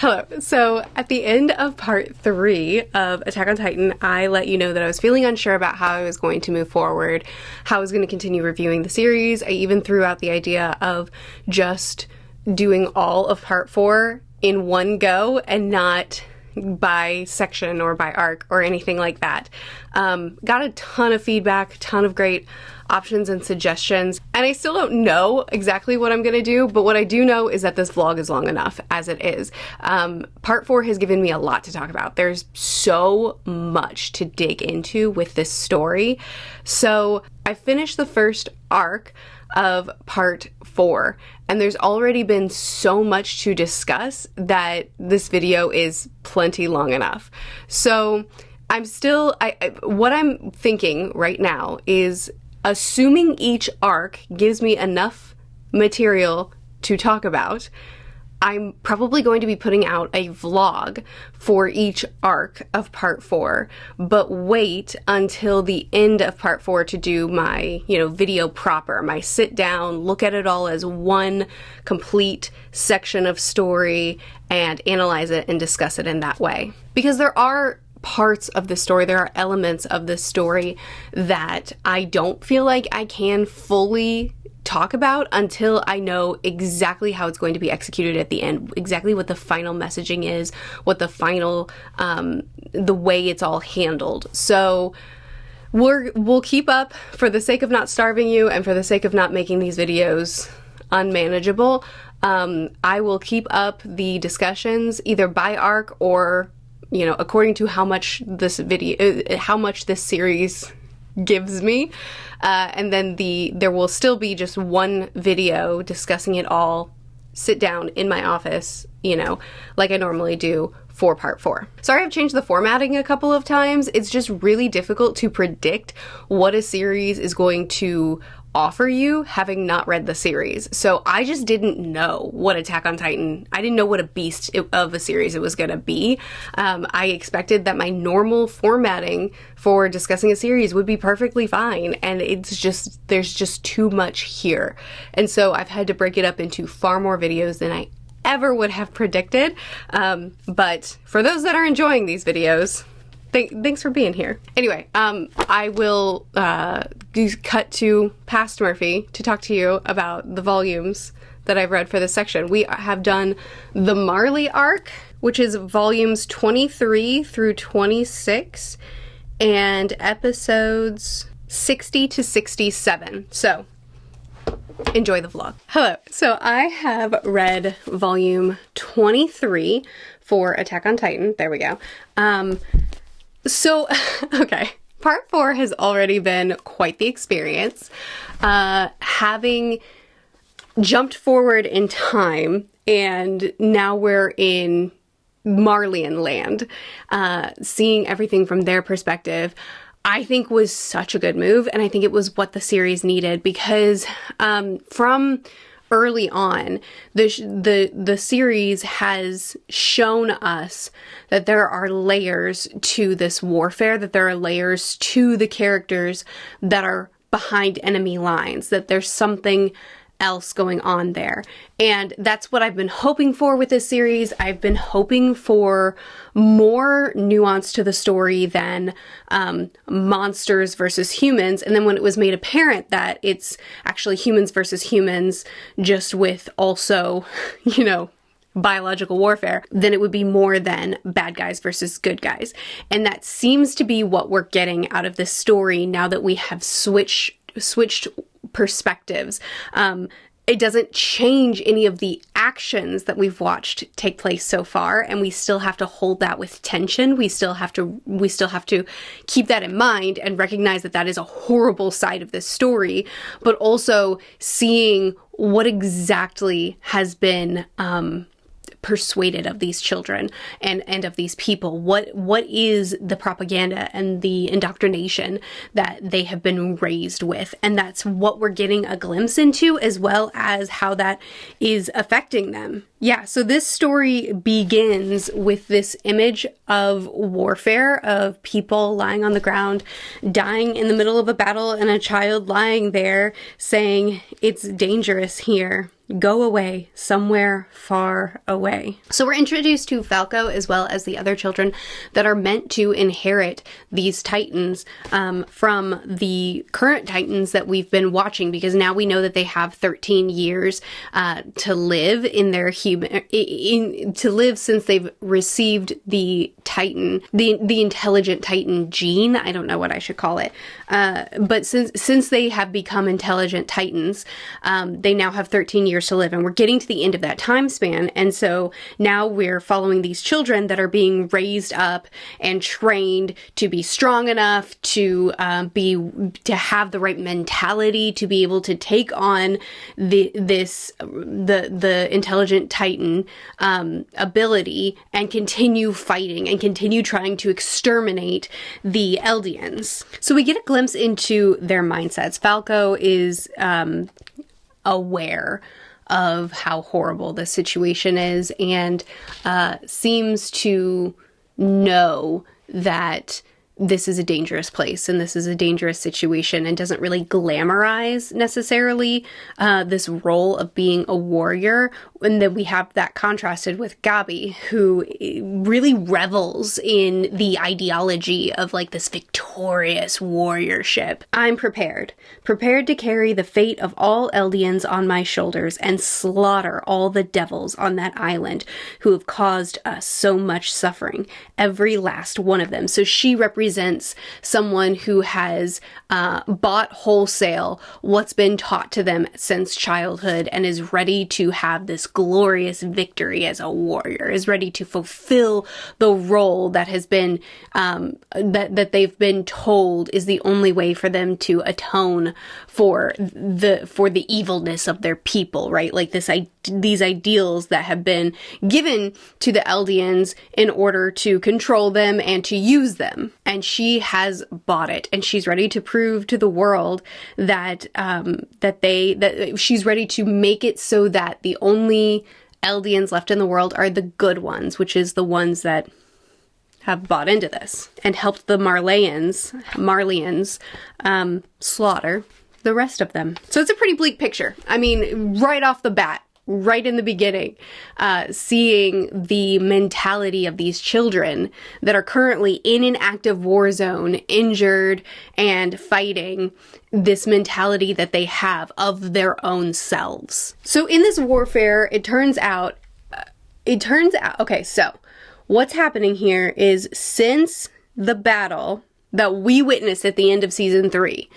Hello. So at the end of part 3 of Attack on Titan, I let you know that I was feeling unsure about how I was going to move forward, how I was going to continue reviewing the series. I even threw out the idea of just doing all of part 4 in one go and not by section or by arc or anything like that. Got a ton of feedback, ton of great options and suggestions, and I still don't know exactly what I'm gonna do, but what I do know is that this vlog is long enough as it is. Part 4 has given me a lot to talk about. There's so much to dig into with this story. So I finished the first arc of part 4, and there's already been so much to discuss that this video is plenty long enough. So what I'm thinking right now is, assuming each arc gives me enough material to talk about, I'm probably going to be putting out a vlog for each arc of part 4, but wait until the end of part 4 to do my, video proper, my sit down, look at it all as one complete section of story and analyze it and discuss it in that way. Because there are parts of the story, there are elements of the story that I don't feel like I can fully talk about until I know exactly how it's going to be executed at the end, exactly what the final messaging is, what the final, the way it's all handled. So we'll keep up for the sake of not starving you and for the sake of not making these videos unmanageable. I will keep up the discussions either by arc or according to how much this series gives me. And then there will still be just one video discussing it all, sit down in my office, like I normally do for part 4. Sorry I've changed the formatting a couple of times. It's just really difficult to predict what a series is going to offer you having not read the series. So I just didn't know what Attack on Titan, I didn't know what a beast of a series it was going to be. I expected that my normal formatting for discussing a series would be perfectly fine, and there's just too much here. And so I've had to break it up into far more videos than I ever would have predicted. But for those that are enjoying these videos, thanks for being here. Anyway, I will cut to past Murphy to talk to you about the volumes that I've read for this section. We have done the Marley arc, which is volumes 23 through 26, and episodes 60 to 67. So enjoy the vlog. Hello. So I have read volume 23 for Attack on Titan. There we go. So, okay, part 4 has already been quite the experience. Having jumped forward in time, and now we're in Marleyan land, seeing everything from their perspective, I think was such a good move, and I think it was what the series needed, because from early on, the series has shown us that there are layers to this warfare, that there are layers to the characters that are behind enemy lines, that there's something else going on there. And that's what I've been hoping for with this series. I've been hoping for more nuance to the story than monsters versus humans. And then when it was made apparent that it's actually humans versus humans, just with also, biological warfare, then it would be more than bad guys versus good guys. And that seems to be what we're getting out of this story now that we have switched perspectives. It doesn't change any of the actions that we've watched take place so far, and we still have to hold that with tension. We still have to keep that in mind and recognize that that is a horrible side of this story, but also seeing what exactly has been persuaded of these children and of these people. What is the propaganda and the indoctrination that they have been raised with? And that's what we're getting a glimpse into, as well as how that is affecting them. Yeah, so this story begins with this image of warfare, of people lying on the ground, dying in the middle of a battle, and a child lying there saying, "It's dangerous here. go away somewhere far away. So we're introduced to Falco as well as the other children that are meant to inherit these Titans from the current Titans that we've been watching, because now we know that they have 13 years to live in their to live since they've received the Titan, the intelligent Titan gene. I don't know what I should call it. But since they have become intelligent Titans, they now have 13 years to live, and we're getting to the end of that time span. And so now we're following these children that are being raised up and trained to be strong enough to have the right mentality to be able to take on the intelligent Titan ability and continue fighting and continue trying to exterminate the Eldians. So we get a glimpse into their mindsets. Falco is aware of how horrible the situation is, and seems to know that this is a dangerous place and this is a dangerous situation, and doesn't really glamorize necessarily this role of being a warrior. And then we have that contrasted with Gabi, who really revels in the ideology of like this victorious warriorship. I'm prepared to carry the fate of all Eldians on my shoulders and slaughter all the devils on that island who have caused us so much suffering, every last one of them. So she represents someone who has bought wholesale what's been taught to them since childhood and is ready to have this glorious victory as a warrior, is ready to fulfill the role that has been that they've been told is the only way for them to atone for the evilness of their people, right? Like these ideals that have been given to the Eldians in order to control them and to use them. And she has bought it, and she's ready to prove to the world that she's ready to make it so that the only Eldians left in the world are the good ones, which is the ones that have bought into this and helped the Marleyans slaughter the rest of them. So it's a pretty bleak picture. I mean, right off the bat, right in the beginning, seeing the mentality of these children that are currently in an active war zone, injured and fighting, this mentality that they have of their own selves. So in this warfare, it turns out, okay, so what's happening here is, since the battle that we witnessed at the end of season 3,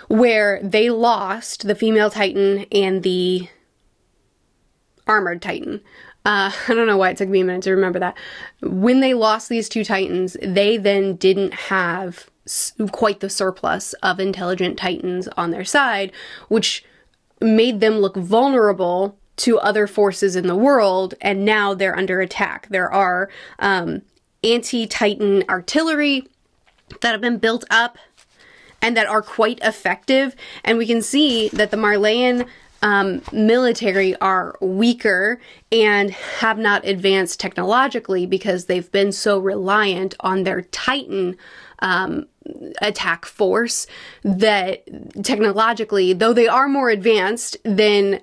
where they lost the female Titan and the armored Titan. I don't know why it took me a minute to remember that. When they lost these two Titans, they then didn't have quite the surplus of intelligent Titans on their side, which made them look vulnerable to other forces in the world, and now they're under attack. There are anti-Titan artillery that have been built up and that are quite effective, and we can see that the Marleyan military are weaker and have not advanced technologically because they've been so reliant on their Titan attack force, that technologically, though they are more advanced than,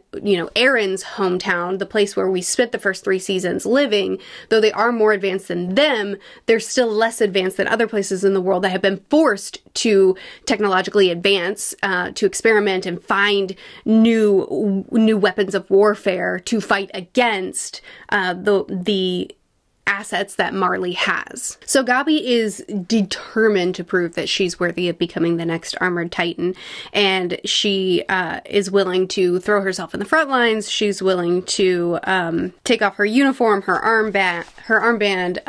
Aaron's hometown, the place where we spent the first 3 seasons living, though they are more advanced than them, they're still less advanced than other places in the world that have been forced to technologically advance, to experiment and find new weapons of warfare to fight against the assets that Marley has. So Gabi is determined to prove that she's worthy of becoming the next armored Titan, and she is willing to throw herself in the front lines. She's willing to take off her uniform, her armband,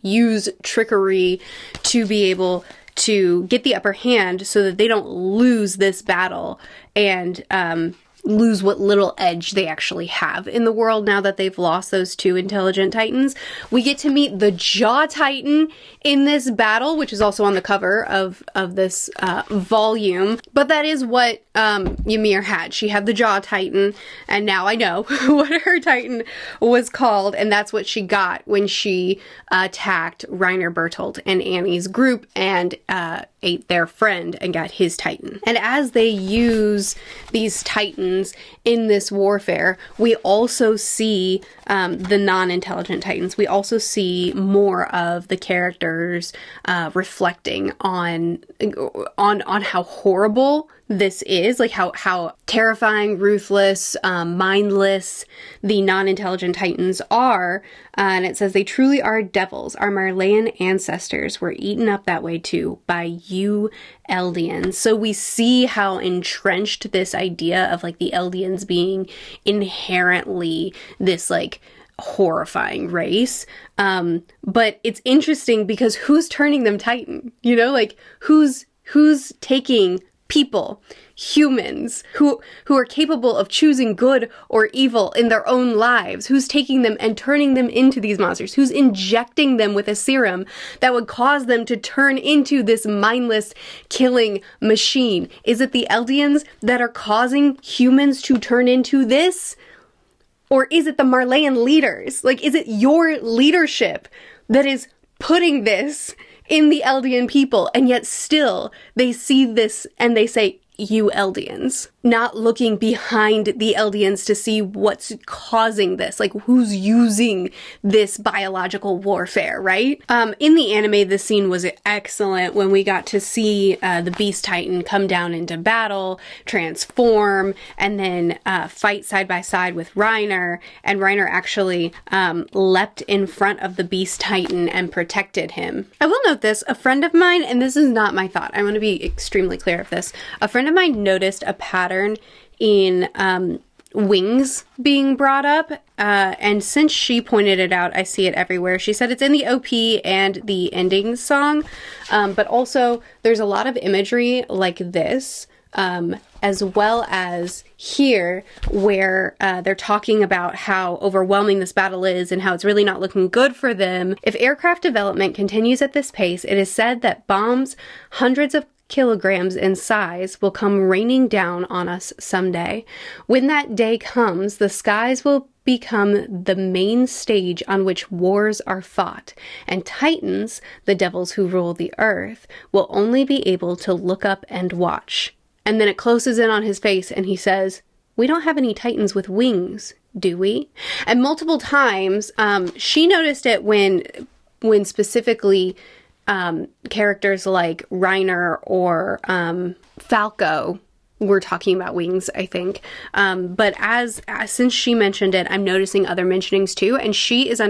use trickery to be able to get the upper hand so that they don't lose this battle and lose what little edge they actually have in the world now that they've lost those 2 intelligent Titans. We get to meet the Jaw Titan in this battle, which is also on the cover of this volume. But that is what Ymir had. She had the Jaw Titan, and now I know what her Titan was called, and that's what she got when she attacked Reiner Bertolt and Annie's group and ate their friend and got his Titan. And as they use these Titans in this warfare, we also see the non-intelligent Titans. We also see more of the characters reflecting on how horrible this is, like how terrifying, ruthless, mindless the non-intelligent Titans are. And it says they truly are devils. Our Marleyan ancestors were eaten up that way too by you Eldians. So we see how entrenched this idea of like the Eldians being inherently this like horrifying race. But it's interesting because who's turning them Titan? You know, like who's taking people, humans, who are capable of choosing good or evil in their own lives, who's taking them and turning them into these monsters, who's injecting them with a serum that would cause them to turn into this mindless killing machine? Is it the Eldians that are causing humans to turn into this? Or is it the Marleyan leaders? Like, is it your leadership that is putting this in the Eldian people, and yet still they see this and they say, you Eldians, not looking behind the Eldians to see what's causing this, like who's using this biological warfare, right? In the anime, this scene was excellent when we got to see the Beast Titan come down into battle, transform, and then fight side by side with Reiner, and Reiner actually leapt in front of the Beast Titan and protected him. I will note this, a friend of mine, and this is not my thought, I want to be extremely clear of this, a friend of mine noticed a pattern in wings being brought up, and since she pointed it out, I see it everywhere. She said it's in the OP and the ending song, but also there's a lot of imagery like this, as well as here where they're talking about how overwhelming this battle is and how it's really not looking good for them. If aircraft development continues at this pace, it is said that bombs hundreds of kilograms in size will come raining down on us someday. When that day comes, the skies will become the main stage on which wars are fought, and Titans, the devils who rule the earth, will only be able to look up and watch. And then it closes in on his face and he says, we don't have any Titans with wings, do we? And multiple times, she noticed it when specifically characters like Reiner or Falco were talking about wings, I think. But since she mentioned it, I'm noticing other mentionings too. And she is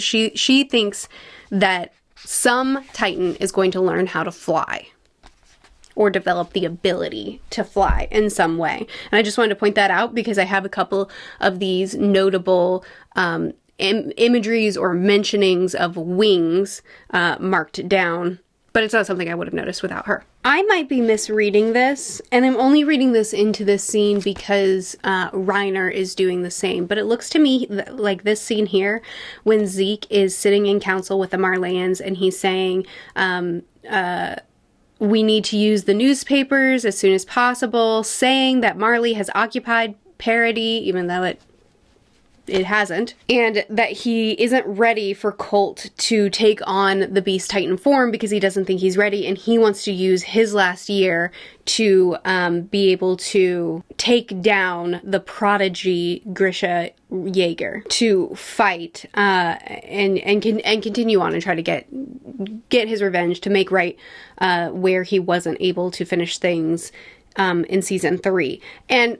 she thinks that some Titan is going to learn how to fly or develop the ability to fly in some way. And I just wanted to point that out because I have a couple of these notable imageries or mentionings of wings marked down, but it's not something I would have noticed without her. I might be misreading this, and I'm only reading this into this scene because Reiner is doing the same, but it looks to me like this scene here, when Zeke is sitting in council with the Marleyans and he's saying, we need to use the newspapers as soon as possible, saying that Marley has occupied Parody, even though it hasn't, and that he isn't ready for Colt to take on the Beast Titan form because he doesn't think he's ready, and he wants to use his last year to be able to take down the prodigy Grisha Jaeger, to fight and continue on and try to get his revenge, to make right where he wasn't able to finish things in season 3. And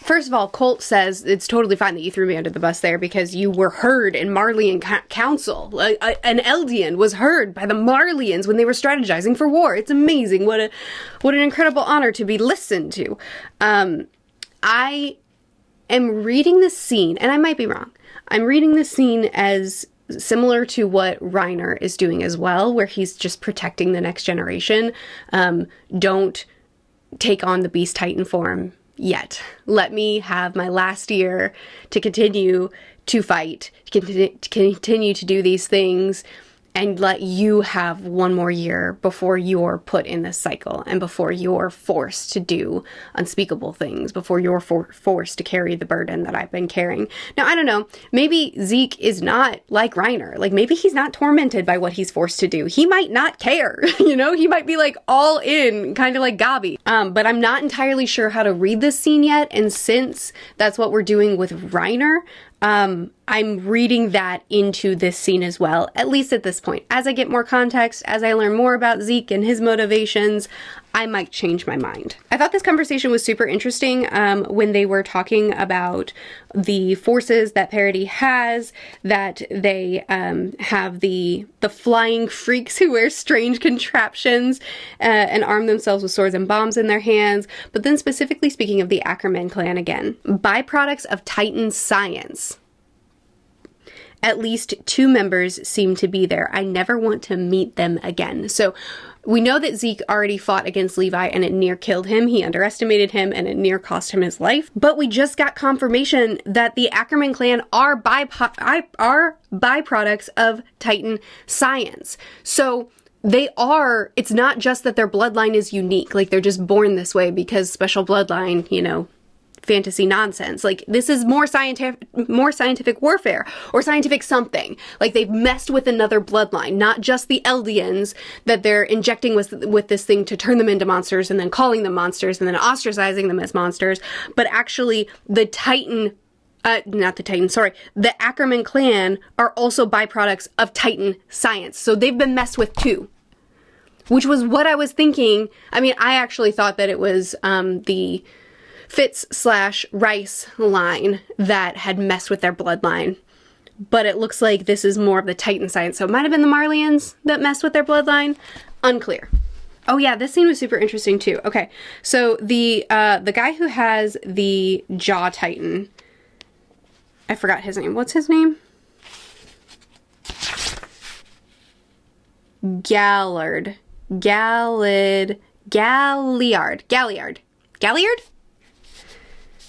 first of all, Colt says it's totally fine that you threw me under the bus there because you were heard in Marleyan council. An Eldian was heard by the Marleyans when they were strategizing for war. It's amazing. What an incredible honor to be listened to. I am reading this scene, and I might be wrong. I'm reading this scene as similar to what Reiner is doing as well, where he's just protecting the next generation. Don't take on the Beast Titan form yet. Let me have my last year to continue to fight, to continue to do these things, and let you have one more year before you're put in this cycle and before you're forced to do unspeakable things, before you're forced to carry the burden that I've been carrying. Now, I don't know, maybe Zeke is not like Reiner. Like, maybe he's not tormented by what he's forced to do. He might not care, you know? He might be like all in, kind of like Gabi. But I'm not entirely sure how to read this scene yet, and since that's what we're doing with Reiner, I'm reading that into this scene as well, at least at this point. As I get more context, as I learn more about Zeke and his motivations, I might change my mind. I thought this conversation was super interesting when they were talking about the forces that Parody has, that they have the flying freaks who wear strange contraptions and arm themselves with swords and bombs in their hands, but then specifically speaking of the Ackerman clan again. Byproducts of Titan science. At least 2 members seem to be there. I never want to meet them again. So we know that Zeke already fought against Levi and it near killed him. He underestimated him and it near cost him his life. But we just got confirmation that the Ackerman clan are byproducts of Titan science. So they are, it's not just that their bloodline is unique, like they're just born this way because special bloodline, you know, fantasy nonsense. Like, this is more scientific warfare or scientific something. Like, they've messed with another bloodline, not just the Eldians that they're injecting with this thing to turn them into monsters and then calling them monsters and then ostracizing them as monsters, but actually the the Ackerman clan are also byproducts of Titan science. So they've been messed with too. Which was what I was thinking. I mean, I actually thought that it was the Fitz/Rice line that had messed with their bloodline. But it looks like this is more of the Titan science. So it might have been the Marleyans that messed with their bloodline. Unclear. Oh yeah, this scene was super interesting too. Okay, so the guy who has the Jaw Titan, I forgot his name. What's his name? Galliard.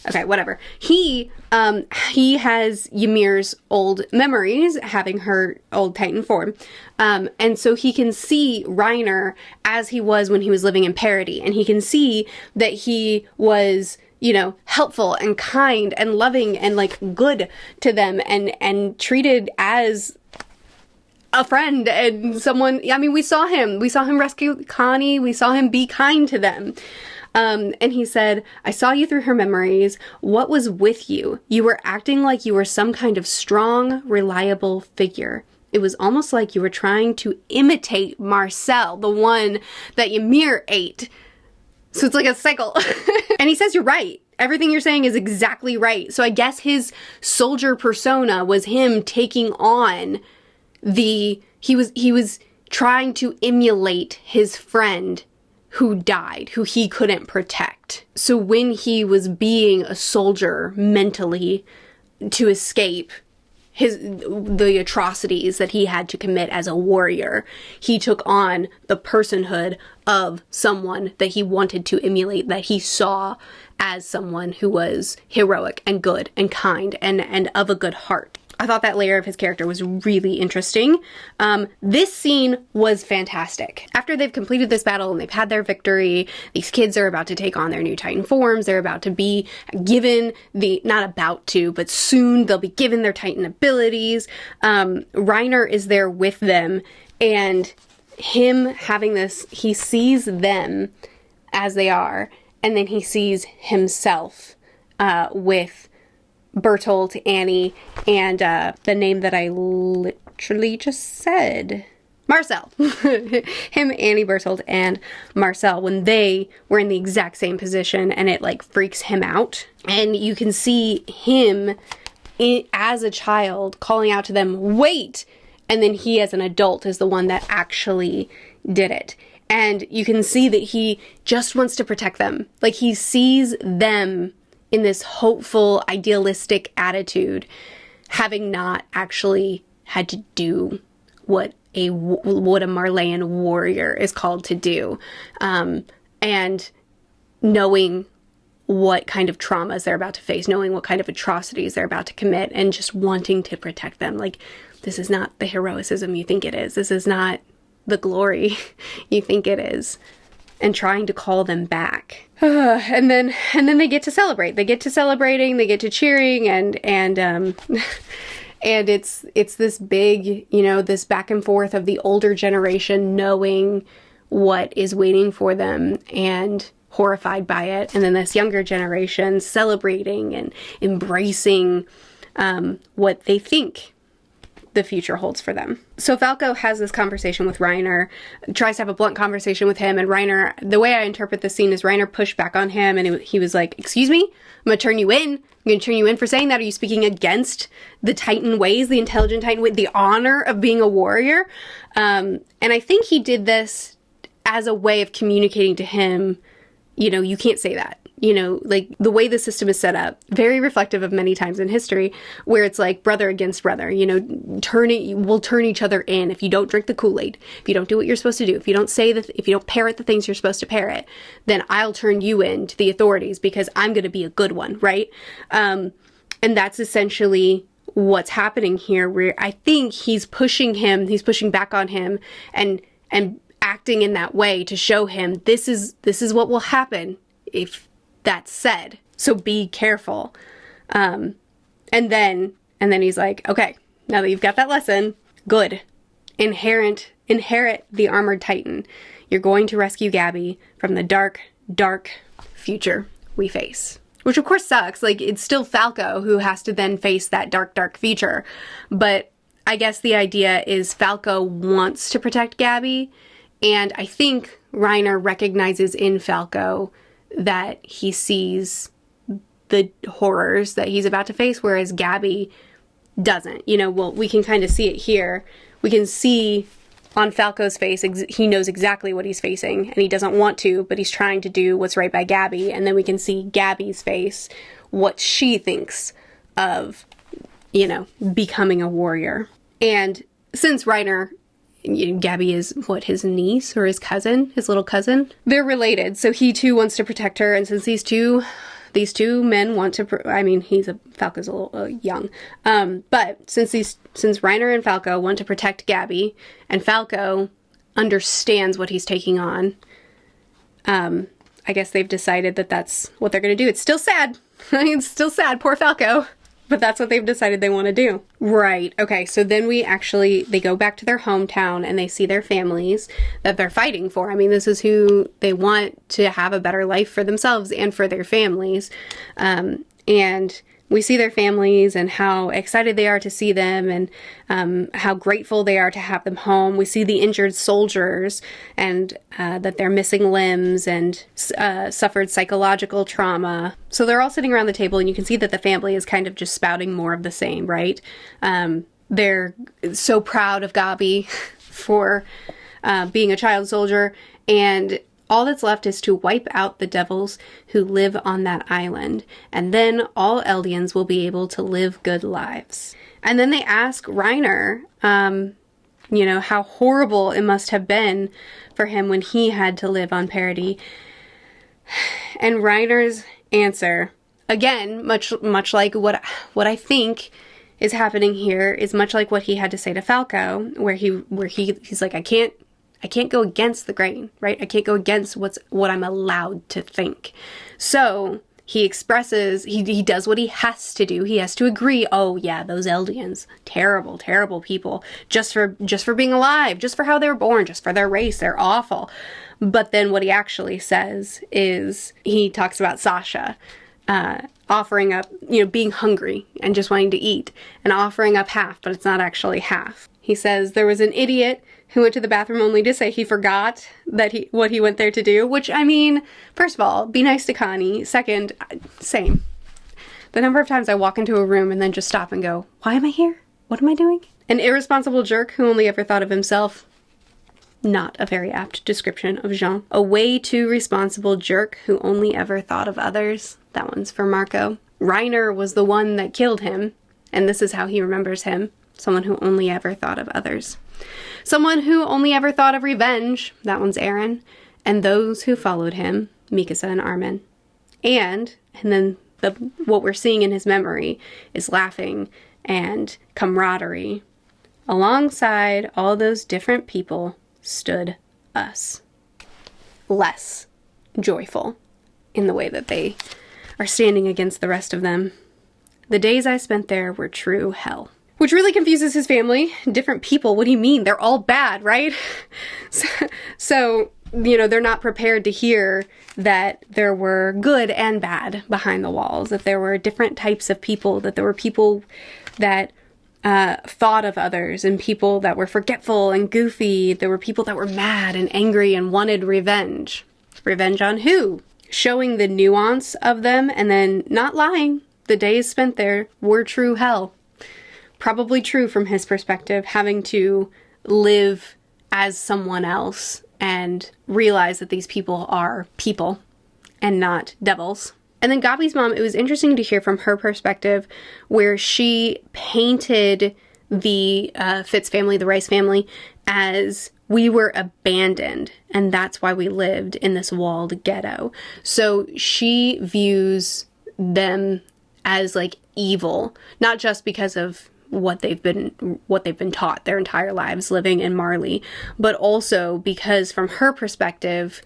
Okay, whatever. He has Ymir's old memories, having her old Titan form. And so he can see Reiner as he was when he was living in Parody. And he can see that he was, you know, helpful and kind and loving and, like, good to them and treated as a friend and someone. I mean, we saw him rescue Connie. We saw him be kind to them. And he said, I saw you through her memories. What was with you? You were acting like you were some kind of strong, reliable figure. It was almost like you were trying to imitate Marcel, the one that Ymir ate. So it's like a cycle. And he says, you're right. Everything you're saying is exactly right. So I guess his soldier persona was him taking on he was trying to emulate his friend who died, who he couldn't protect. So when he was being a soldier mentally to escape the atrocities that he had to commit as a warrior, he took on the personhood of someone that he wanted to emulate, that he saw as someone who was heroic and good and kind and of a good heart. I thought that layer of his character was really interesting. This scene was fantastic. After they've completed this battle and they've had their victory, these kids are about to take on their new Titan forms. They're about to be given but soon they'll be given their Titan abilities. Reiner is there with them, and him having this, he sees them as they are, and then he sees himself with Bertolt, Annie, and the name that I literally just said. Marcel. Him, Annie, Bertolt, and Marcel, when they were in the exact same position, and it, like, freaks him out. And you can see him as a child calling out to them, wait! And then he, as an adult, is the one that actually did it. And you can see that he just wants to protect them. Like, he sees them in this hopeful, idealistic attitude, having not actually had to do what a Marleyan warrior is called to do, and knowing what kind of traumas they're about to face, knowing what kind of atrocities they're about to commit, and just wanting to protect them. Like, this is not the heroicism you think it is. This is not the glory you think it is. And trying to call them back. And then they get to celebrate. They get to celebrating, they get to cheering, and and it's this big, you know, this back and forth of the older generation knowing what is waiting for them and horrified by it, and then this younger generation celebrating and embracing what they think the future holds for them. So Falco has this conversation with Reiner, tries to have a blunt conversation with him, and Reiner, the way I interpret the scene is Reiner pushed back on him, and he was like, excuse me, I'm gonna turn you in. I'm gonna turn you in for saying that. Are you speaking against the Titan ways, the intelligent Titan way, the honor of being a warrior? And I think he did this as a way of communicating to him, you know, you can't say that. You know, like the way the system is set up, very reflective of many times in history, where it's like brother against brother, you know, we'll turn each other in. If you don't drink the Kool-Aid, if you don't do what you're supposed to do, if you don't say if you don't parrot the things you're supposed to parrot, then I'll turn you in to the authorities because I'm going to be a good one, right? And that's essentially what's happening here, where I think he's pushing back on him and acting in that way to show him this is what will happen if that's said. So be careful. And then he's like, okay, now that you've got that lesson, good. Inherit the armored Titan. You're going to rescue Gabby from the dark, dark future we face. Which of course sucks. Like, it's still Falco who has to then face that dark, dark future. But I guess the idea is Falco wants to protect Gabby, and I think Reiner recognizes in Falco that he sees the horrors that he's about to face, whereas Gabby doesn't. You know, well, we can kind of see it here. We can see on Falco's face, he knows exactly what he's facing, and he doesn't want to, but he's trying to do what's right by Gabby. And then we can see Gabby's face, what she thinks of, you know, becoming a warrior. And since Reiner, you know, Gabby is, his niece or his cousin, his little cousin, they're related, so he too wants to protect her. And since these two men want to, Falco's a little young, but since Reiner and Falco want to protect Gabby, and Falco understands what he's taking on, I guess they've decided that that's what they're going to do. It's still sad. It's still sad, poor Falco. But that's what they've decided they want to do. Right. Okay, so then they go back to their hometown and they see their families that they're fighting for. I mean, this is who they want to have a better life for themselves and for their families. And we see their families and how excited they are to see them, and how grateful they are to have them home. We see the injured soldiers and that they're missing limbs and suffered psychological trauma. So they're all sitting around the table, and you can see that the family is kind of just spouting more of the same, right? They're so proud of Gabi for being a child soldier, and all that's left is to wipe out the devils who live on that island, and then all Eldians will be able to live good lives. And then they ask Reiner, you know, how horrible it must have been for him when he had to live on Paradis. And Reiner's answer, again, much like what I think is happening here, is much like what he had to say to Falco, where he's like, I can't go against the grain, right? I can't go against what I'm allowed to think. So he expresses, he does what he has to do. He has to agree, oh yeah, those Eldians, terrible, terrible people, just for being alive, just for how they were born, just for their race, they're awful. But then what he actually says is, he talks about Sasha, offering up, you know, being hungry and just wanting to eat, and offering up half, but it's not actually half. He says there was an idiot who went to the bathroom only to say he forgot what he went there to do, which, I mean, first of all, be nice to Connie. Second, same. The number of times I walk into a room and then just stop and go, why am I here? What am I doing? An irresponsible jerk who only ever thought of himself. Not a very apt description of Jean. A way too responsible jerk who only ever thought of others. That one's for Marco. Reiner was the one that killed him, and this is how he remembers him. Someone who only ever thought of others. Someone who only ever thought of revenge. That one's Aaron. And those who followed him, Mikasa and Armin. And then what we're seeing in his memory is laughing and camaraderie. Alongside all those different people stood us. Less joyful in the way that they are standing against the rest of them. The days I spent there were true hell. Which really confuses his family. Different people, what do you mean? They're all bad, right? So, you know, they're not prepared to hear that there were good and bad behind the walls, that there were different types of people, that there were people that thought of others and people that were forgetful and goofy. There were people that were mad and angry and wanted revenge. Revenge on who? Showing the nuance of them and then not lying. The days spent there were true hell. Probably true from his perspective, having to live as someone else and realize that these people are people and not devils. And then Gabi's mom, it was interesting to hear from her perspective where she painted the Fitz family, the Rice family, as we were abandoned, and that's why we lived in this walled ghetto. So she views them as like evil, not just because of what they've been taught their entire lives living in Marley, but also because from her perspective,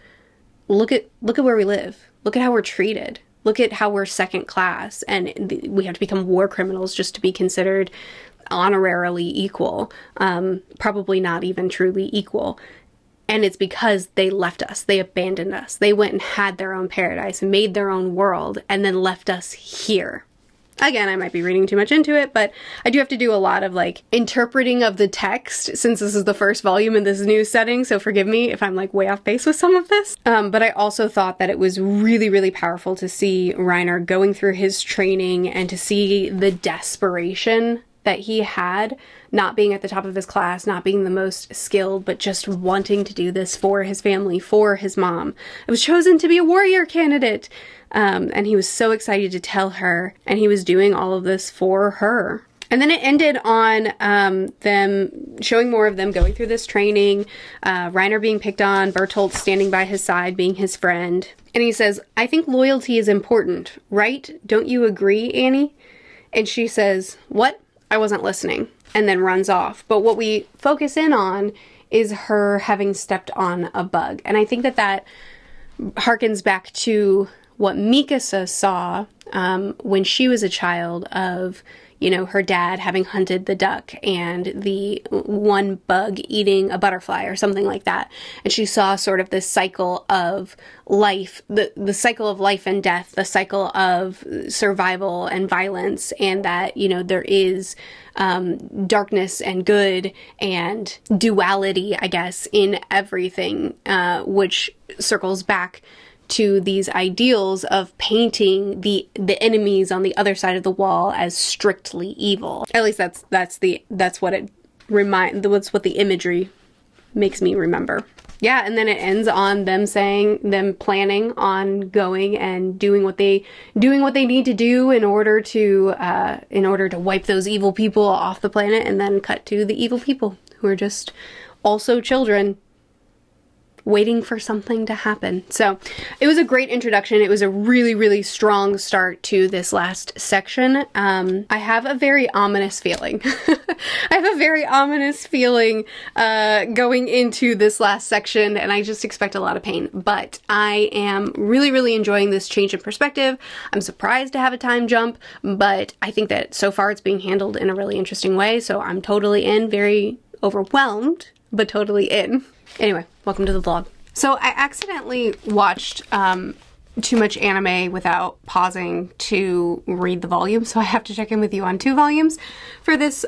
look at where we live. Look at how we're treated. Look at how we're second class, and we have to become war criminals just to be considered honorarily equal, probably not even truly equal. And it's because they left us. They abandoned us. They went and had their own paradise and made their own world and then left us here. Again, I might be reading too much into it, but I do have to do a lot of like interpreting of the text since this is the first volume in this new setting, so forgive me if I'm like way off base with some of this. But I also thought that it was really, really powerful to see Reiner going through his training and to see the desperation that he had, not being at the top of his class, not being the most skilled, but just wanting to do this for his family, for his mom. I was chosen to be a warrior candidate. And he was so excited to tell her, and he was doing all of this for her. And then it ended on them showing more of them going through this training, Reiner being picked on, Bertolt standing by his side, being his friend. And he says, "I think loyalty is important, right? Don't you agree, Annie?" And she says, "What? I wasn't listening," and then runs off. But what we focus in on is her having stepped on a bug. And I think that harkens back to what Mikasa saw when she was a child of, you know, her dad having hunted the duck and the one bug eating a butterfly or something like that. And she saw sort of this cycle of life, the cycle of life and death, the cycle of survival and violence, and that, you know, there is darkness and good and duality, I guess, in everything, which circles back to these ideals of painting the enemies on the other side of the wall as strictly evil. At least that's what the imagery makes me remember. Yeah, and then it ends on them planning on going and doing what they need to do in order to wipe those evil people off the planet, and then cut to the evil people who are just also children waiting for something to happen. So it was a great introduction. It was a really, really strong start to this last section. I have a very ominous feeling. Going into this last section, and I just expect a lot of pain. But I am really, really enjoying this change in perspective. I'm surprised to have a time jump, but I think that so far it's being handled in a really interesting way. So I'm totally in, very overwhelmed, but totally in. Anyway, welcome to the vlog. So I accidentally watched too much anime without pausing to read the volume, so I have to check in with you on 2 volumes for this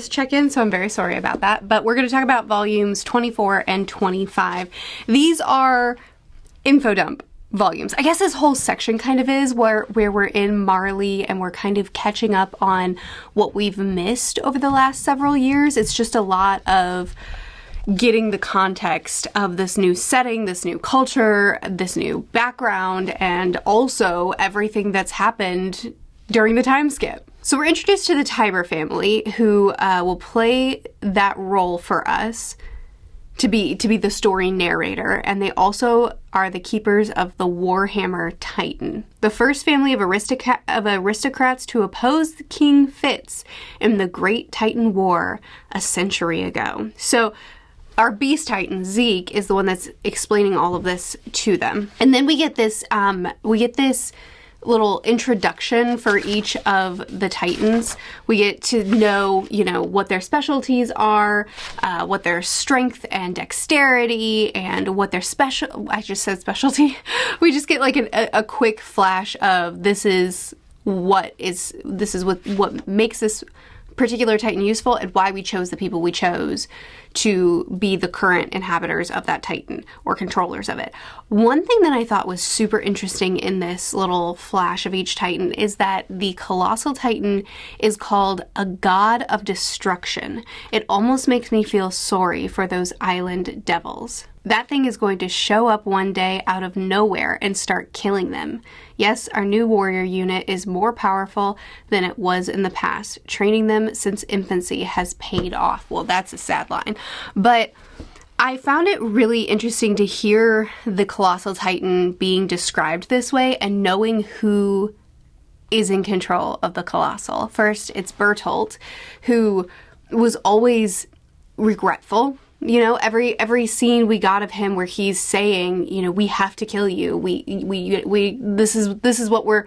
check-in, so I'm very sorry about that. But we're going to talk about volumes 24 and 25. These are Infodump volumes. I guess this whole section kind of is where we're in Marley and we're kind of catching up on what we've missed over the last several years. It's just a lot of getting the context of this new setting, this new culture, this new background, and also everything that's happened during the time skip. So we're introduced to the Tiber family, who will play that role for us be the story narrator, and they also are the keepers of the Warhammer Titan, the first family of aristocrats to oppose King Fitz in the Great Titan War a century ago. So our Beast Titan, Zeke, is the one that's explaining all of this to them. And then we get this little introduction for each of the Titans. We get to know, what their specialties are, what their strength and dexterity, and what their I just said specialty. We just get like a quick flash of this is what makes this particular Titan useful and why we chose the people we chose to be the current inhabitants of that Titan or controllers of it. One thing that I thought was super interesting in this little flash of each Titan is that the Colossal Titan is called a god of destruction. It almost makes me feel sorry for those island devils. That thing is going to show up one day out of nowhere and start killing them. Yes, our new warrior unit is more powerful than it was in the past. Training them since infancy has paid off. Well, that's a sad line. But I found it really interesting to hear the Colossal Titan being described this way and knowing who is in control of the Colossal. First, it's Bertolt, who was always regretful. Every scene we got of him where he's saying, we have to kill you. This is what we're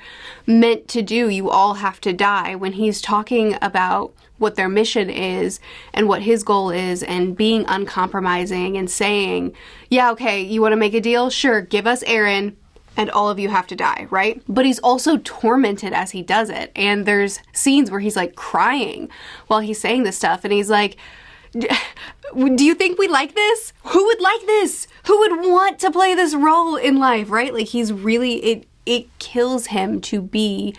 meant to do. You all have to die. When he's talking about what their mission is and what his goal is and being uncompromising and saying, yeah, okay, you want to make a deal? Sure, give us Aaron and all of you have to die, right? But he's also tormented as he does it. And there's scenes where he's like crying while he's saying this stuff. And he's like, do you think we like this? Who would like this? Who would want to play this role in life, right? Like he's really, it kills him to be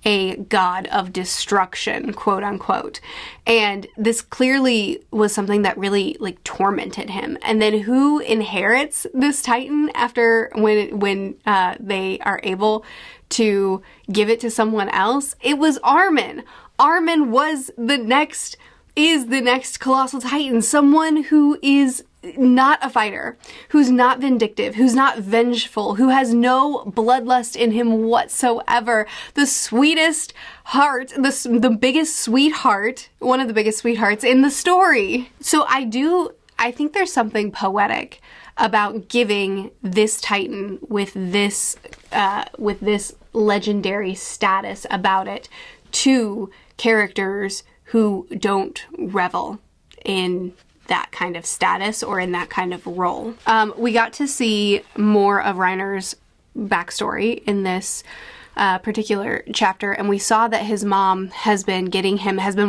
a god of destruction, quote unquote. And this clearly was something that really like tormented him. And then who inherits this Titan after when they are able to give it to someone else? It was Armin. Armin is the next Colossal Titan, someone who is not a fighter, who's not vindictive, who's not vengeful, who has no bloodlust in him whatsoever. The sweetest heart, the biggest sweetheart, one of the biggest sweethearts in the story. So I think there's something poetic about giving this Titan with this legendary status about it to characters who don't revel in that kind of status or in that kind of role. We got to see more of Reiner's backstory in this particular chapter, and we saw that his mom has been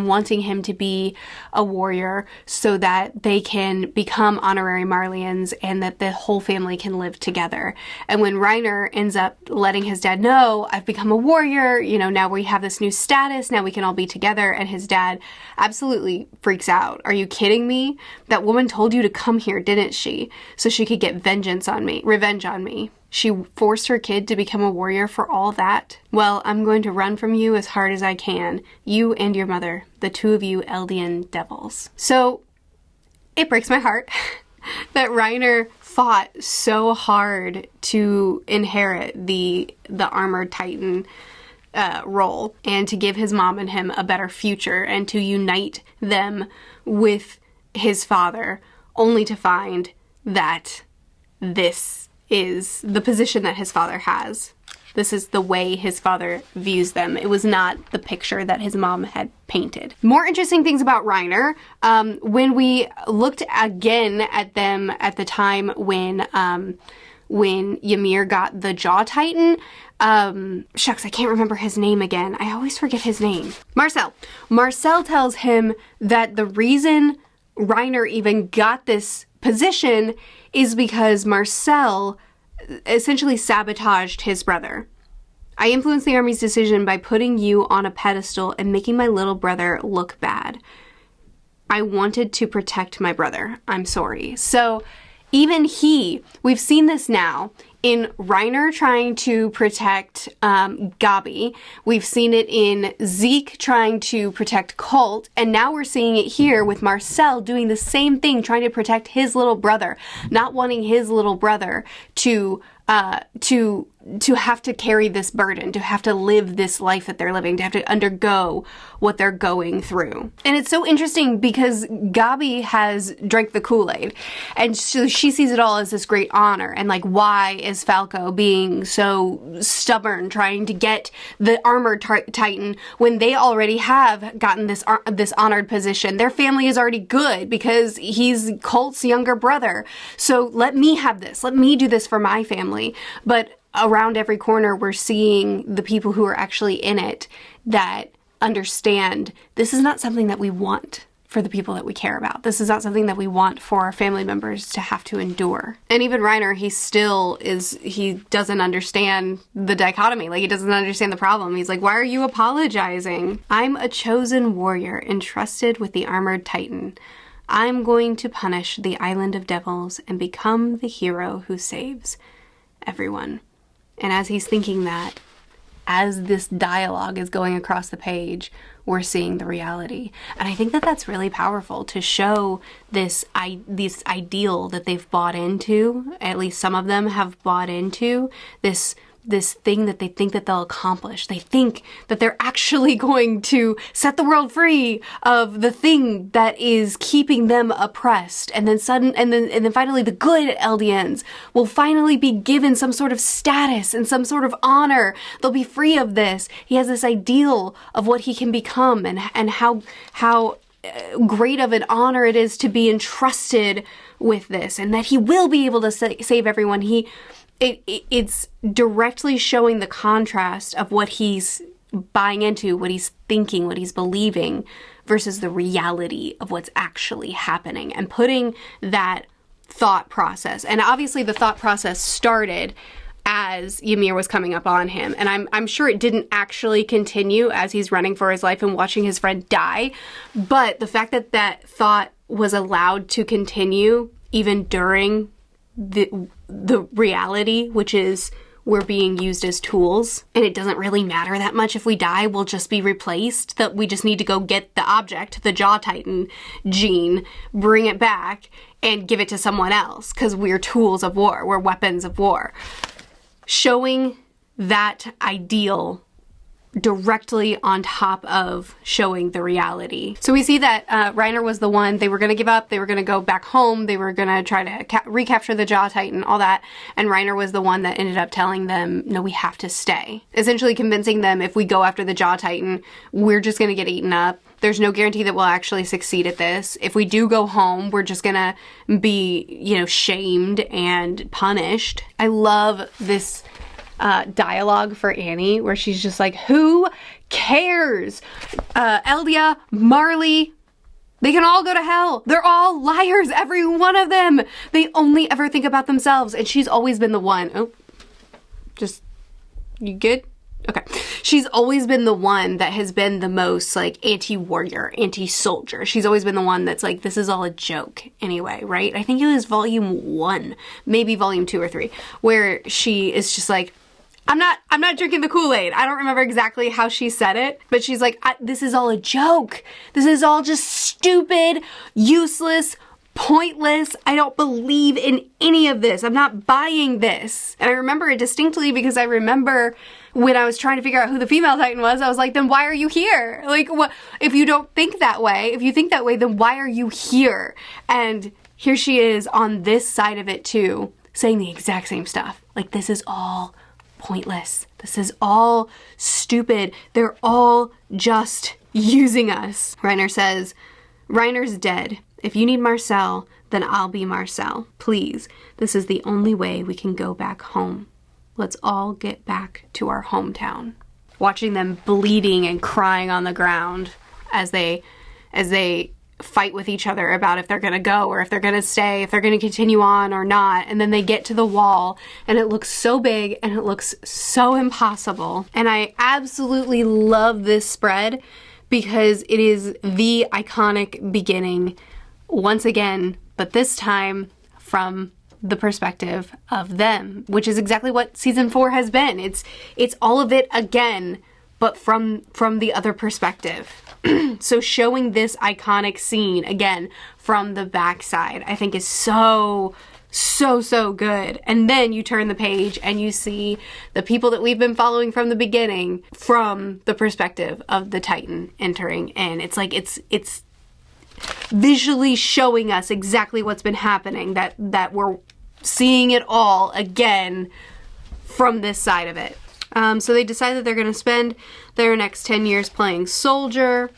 wanting him to be a warrior so that they can become honorary Marleyans and that the whole family can live together. And when Reiner ends up letting his dad know, I've become a warrior, now we have this new status, now we can all be together, and his dad absolutely freaks out. Are you kidding me? That woman told you to come here, didn't she? So she could get revenge on me. She forced her kid to become a warrior for all that? Well, I'm going to run from you as hard as I can. You and your mother, the two of you Eldian devils. So, it breaks my heart that Reiner fought so hard to inherit the armored Titan role and to give his mom and him a better future and to unite them with his father, only to find that this is the position that his father has. This is the way his father views them. It was not the picture that his mom had painted. More interesting things about Reiner. When we looked again at them at the time when Ymir got the Jaw Titan, shucks, I can't remember his name again. I always forget his name. Marcel. Marcel tells him that the reason Reiner even got this position is because Marcel essentially sabotaged his brother. I influenced the army's decision by putting you on a pedestal and making my little brother look bad. I wanted to protect my brother. I'm sorry. So we've seen this now in Reiner trying to protect Gabi. We've seen it in Zeke trying to protect Colt, and now we're seeing it here with Marcel doing the same thing, trying to protect his little brother, not wanting his little brother to have to carry this burden, to have to live this life that they're living, to have to undergo what they're going through. And it's so interesting because Gabi has drank the Kool-Aid, and so she sees it all as this great honor. And like, why is Falco being so stubborn, trying to get the armored Titan when they already have gotten this honored position? Their family is already good because he's Colt's younger brother. So let me have this. Let me do this for my family. But around every corner, we're seeing the people who are actually in it that understand this is not something that we want for the people that we care about. This is not something that we want for our family members to have to endure. And even Reiner, he doesn't understand the dichotomy. Like, he doesn't understand the problem. He's like, why are you apologizing? I'm a chosen warrior entrusted with the armored Titan. I'm going to punish the island of devils and become the hero who saves everyone. And as he's thinking that, as this dialogue is going across the page, we're seeing the reality. And I think that that's really powerful to show this ideal that they've bought into, at least some of them have bought into, this thing that they think that they'll accomplish. They think that they're actually going to set the world free of the thing that is keeping them oppressed. And then finally the good Eldians will finally be given some sort of status and some sort of honor. They'll be free of this. He has this ideal of what he can become and how great of an honor it is to be entrusted with this, and that he will be able to save everyone. It's directly showing the contrast of what he's buying into, what he's thinking, what he's believing, versus the reality of what's actually happening, and putting that thought process. And obviously the thought process started as Ymir was coming up on him. And I'm sure it didn't actually continue as he's running for his life and watching his friend die. But the fact that that thought was allowed to continue even during the reality, which is we're being used as tools, and it doesn't really matter that much if we die, we'll just be replaced, that we just need to go get the object, the Jaw Titan gene, bring it back, and give it to someone else, because we're tools of war, we're weapons of war. Showing that ideal directly on top of showing the reality. So we see that Reiner was the one, they were going to give up, they were going to go back home, they were going to try to recapture the Jaw Titan, all that, and Reiner was the one that ended up telling them, no, we have to stay. Essentially convincing them, if we go after the Jaw Titan, we're just going to get eaten up. There's no guarantee that we'll actually succeed at this. If we do go home, we're just gonna be, shamed and punished. I love this dialogue for Annie where she's just like, who cares? Eldia, Marley, they can all go to hell. They're all liars, every one of them. They only ever think about themselves. And she's always been the one. You good? Okay. She's always been the one that has been the most like anti-warrior, anti-soldier. She's always been the one that's like, this is all a joke anyway, right? I think it was volume 1, maybe volume 2 or 3, where she is just like, I'm not drinking the Kool-Aid. I don't remember exactly how she said it, but she's like, this is all a joke. This is all just stupid, useless, pointless. I don't believe in any of this. I'm not buying this. And I remember it distinctly because I remember when I was trying to figure out who the female Titan was, I was like, then why are you here? Like, what if you don't think that way? If you think that way, then why are you here? And here she is on this side of it too, saying the exact same stuff. Like, this is all pointless. This is all stupid. They're all just using us. Reiner says, Reiner's dead. If you need Marcel, then I'll be Marcel. Please, this is the only way we can go back home. Let's all get back to our hometown. Watching them bleeding and crying on the ground as they fight with each other about if they're gonna go or if they're gonna stay, if they're gonna continue on or not. And then they get to the wall and it looks so big and it looks so impossible. And I absolutely love this spread because it is the iconic beginning once again, but this time from the perspective of them, which is exactly what season 4 has been. It's all of it again, but from the other perspective. So showing this iconic scene again from the backside, I think is so good. And then you turn the page and you see the people that we've been following from the beginning from the perspective of the Titan entering in. It's like it's visually showing us exactly what's been happening, that we're seeing it all again from this side of it. So they decide that they're going to spend their next 10 years playing soldier.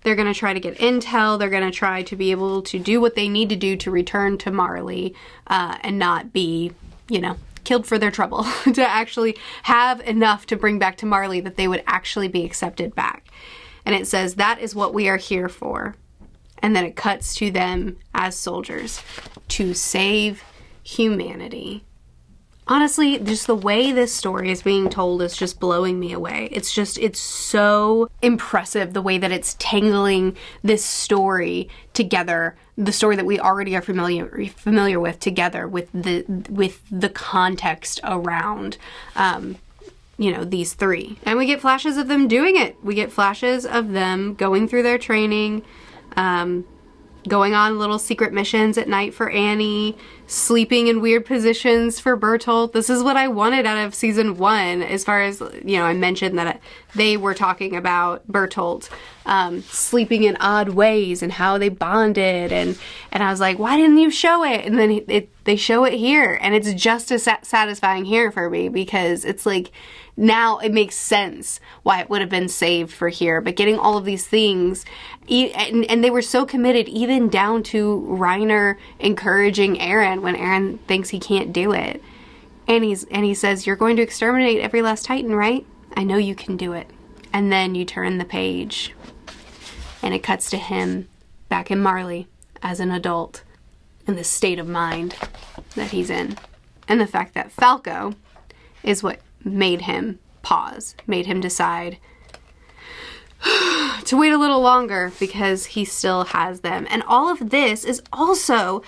They're going to try to get intel. They're going to try to be able to do what they need to do to return to Marley and not be, killed for their trouble. To actually have enough to bring back to Marley that they would actually be accepted back. And it says, that is what we are here for. And then it cuts to them as soldiers to save humanity. Honestly, just the way this story is being told is just blowing me away. It's so impressive the way that it's tangling this story together, the story that we already are familiar with, together with the context around these three. And we get flashes of them doing it. We get flashes of them going through their training, going on little secret missions at night for Annie, sleeping in weird positions for Bertolt. This is what I wanted out of season 1, as far as, I mentioned that they were talking about Bertolt sleeping in odd ways and how they bonded, and I was like, why didn't you show it? And then they show it here, and it's just as satisfying here for me, because it's like, now it makes sense why it would have been saved for here. But getting all of these things, and they were so committed, even down to Reiner encouraging Eren when Eren thinks he can't do it. And he says, you're going to exterminate every last Titan, right? I know you can do it. And then you turn the page, and it cuts to him back in Marley as an adult, and the state of mind that he's in. And the fact that Falco is what made him pause, made him decide to wait a little longer, because he still has them. And all of this is also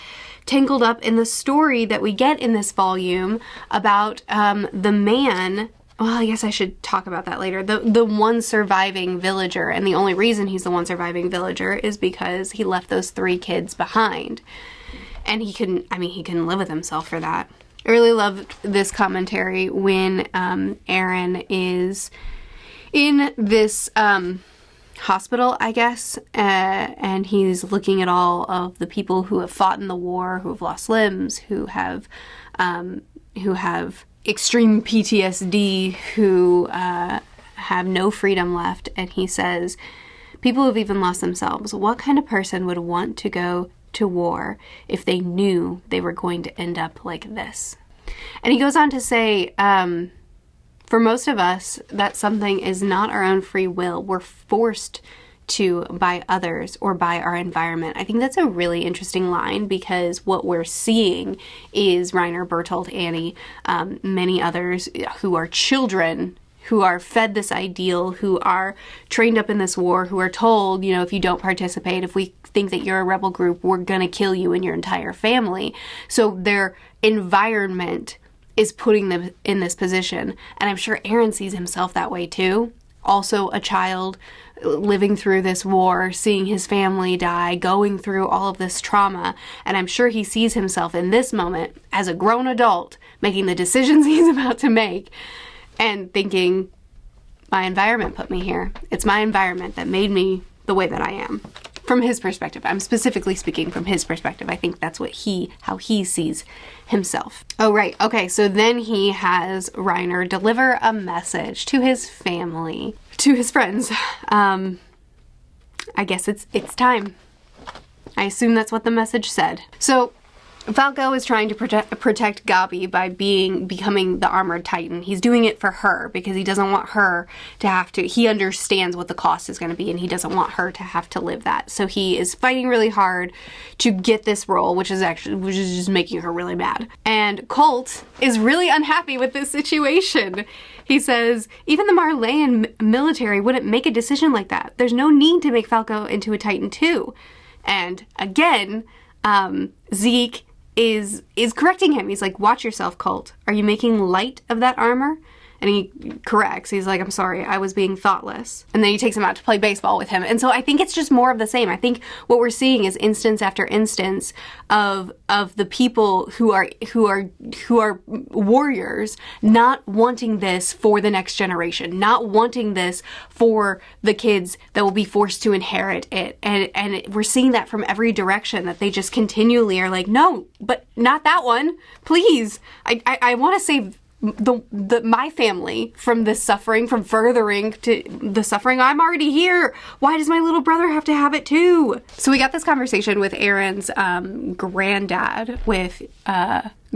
tangled up in the story that we get in this volume about the man. Well, I guess I should talk about that later. The one surviving villager, and the only reason he's the one surviving villager is because he left those 3 kids behind. And he can live with himself for that. I really loved this commentary when Eren is in this hospital, I guess, and he's looking at all of the people who have fought in the war, who have lost limbs, who have extreme PTSD, who have no freedom left, and he says, people who've even lost themselves. What kind of person would want to go to war if they knew they were going to end up like this? And he goes on to say, for most of us, that something is not our own free will. We're forced to by others or by our environment. I think that's a really interesting line, because what we're seeing is Reiner, Bertolt, Annie, many others who are children, who are fed this ideal, who are trained up in this war, who are told, if you don't participate, if we think that you're a rebel group, we're gonna kill you and your entire family. So their environment is putting them in this position. And I'm sure Eren sees himself that way too. Also a child living through this war, seeing his family die, going through all of this trauma. And I'm sure he sees himself in this moment as a grown adult making the decisions he's about to make, and thinking, my environment put me here. It's my environment that made me the way that I am. From his perspective. I'm specifically speaking from his perspective. I think that's how he sees himself. Oh, right. Okay, so then he has Reiner deliver a message to his family, to his friends. I guess it's time. I assume that's what the message said. So Falco is trying to protect Gabi by becoming the armored titan. He's doing it for her because he doesn't want her to have to. He understands what the cost is going to be, and he doesn't want her to have to live that. So he is fighting really hard to get this role, which is just making her really mad. And Colt is really unhappy with this situation. He says, even the Marleyan military wouldn't make a decision like that. There's no need to make Falco into a titan too. And again, Zeke is correcting him. He's like, watch yourself, Colt. Are you making light of that armor? And he corrects. He's like, I'm sorry, I was being thoughtless. And then he takes him out to play baseball with him. And so I think it's just more of the same. I think what we're seeing is instance after instance of the people who are warriors not wanting this for the next generation, not wanting this for the kids that will be forced to inherit it. And we're seeing that from every direction, that they just continually are like, no, but not that one. Please. I want to save my family from this suffering, from furthering to the suffering. I'm already here. Why does my little brother have to have it too? So we got this conversation with Aaron's granddad, with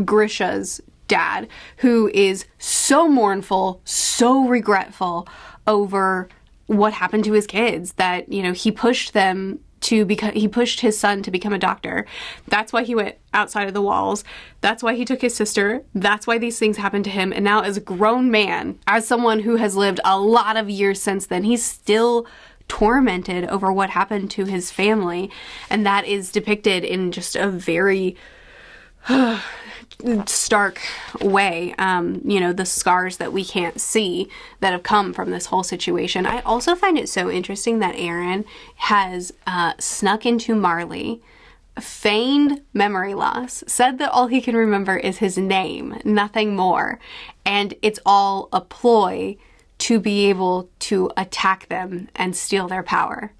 Grisha's dad, who is so mournful, so regretful over what happened to his kids, that, you know, he pushed them he pushed his son to become a doctor. That's why he went outside of the walls. That's why he took his sister. That's why these things happened to him. And now, as a grown man, as someone who has lived a lot of years since then, he's still tormented over what happened to his family. And that is depicted in just a very stark way. You know, the scars that we can't see that have come from this whole situation. I also find it so interesting that Aaron has snuck into Marley, feigned memory loss, said that all he can remember is his name, nothing more. And it's all a ploy to be able to attack them and steal their power.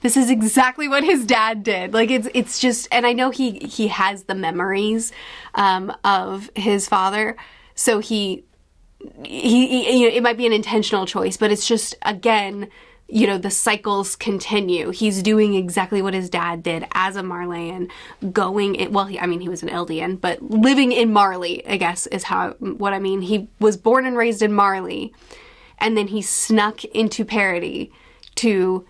This is exactly what his dad did. Like, it's just, and I know he has the memories of his father, so he you know, it might be an intentional choice, but it's just, again, you know, the cycles continue. He's doing exactly what his dad did as a Marleyan, going in, well, he was an Eldian, but living in Marley, I guess, is what I mean. He was born and raised in Marley, and then he snuck into Parody to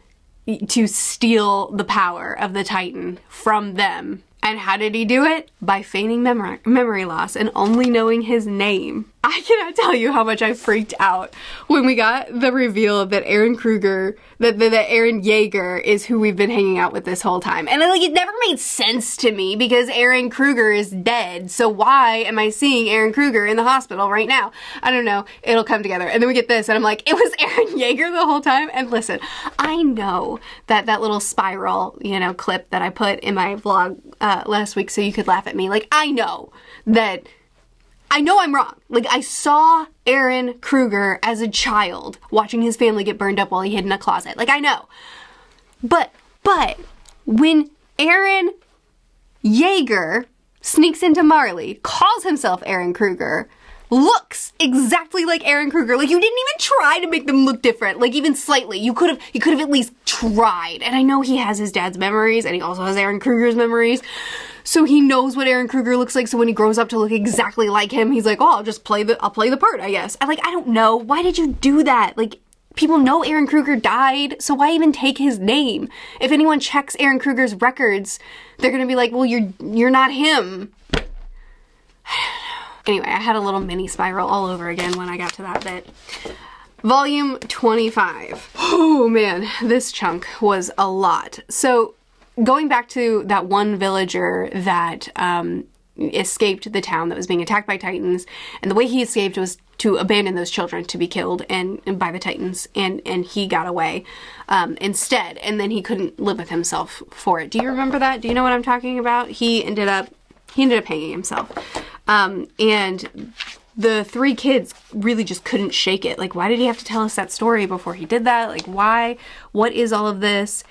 steal the power of the Titan from them. And how did he do it? By feigning memory loss and only knowing his name. I cannot tell you how much I freaked out when we got the reveal that Aaron Kruger, that Aaron Yeager is who we've been hanging out with this whole time. And like, it never made sense to me because Aaron Kruger is dead. So why am I seeing Aaron Kruger in the hospital right now? I don't know. It'll come together. And then we get this and I'm like, it was Aaron Yeager the whole time? And listen, I know that little spiral, you know, clip that I put in my vlog last week so you could laugh at me. Like, I know I'm wrong. Like, I saw Aaron Kruger as a child watching his family get burned up while he hid in a closet. Like, I know. But when Aaron Yeager sneaks into Marley, calls himself Aaron Kruger, looks exactly like Aaron Kruger. Like, you didn't even try to make them look different, like, even slightly. You could have at least tried. And I know he has his dad's memories, and he also has Aaron Kruger's memories. So he knows what Aaron Kruger looks like, so when he grows up to look exactly like him, he's like, oh, I'll play the part, I guess. I don't know. Why did you do that? Like, people know Aaron Kruger died, so why even take his name? If anyone checks Aaron Kruger's records, they're gonna be like, well, you're not him. Anyway, I had a little mini spiral all over again when I got to that bit. Volume 25. Oh man, this chunk was a lot. So, going back to that one villager that escaped the town that was being attacked by Titans, and the way he escaped was to abandon those children to be killed and by the Titans, and he got away instead, and then he couldn't live with himself for it. Do you remember that? Do you know what I'm talking about? He ended up hanging himself. And the three kids really just couldn't shake it. Like, why did he have to tell us that story before he did that? Like, why? What is all of this?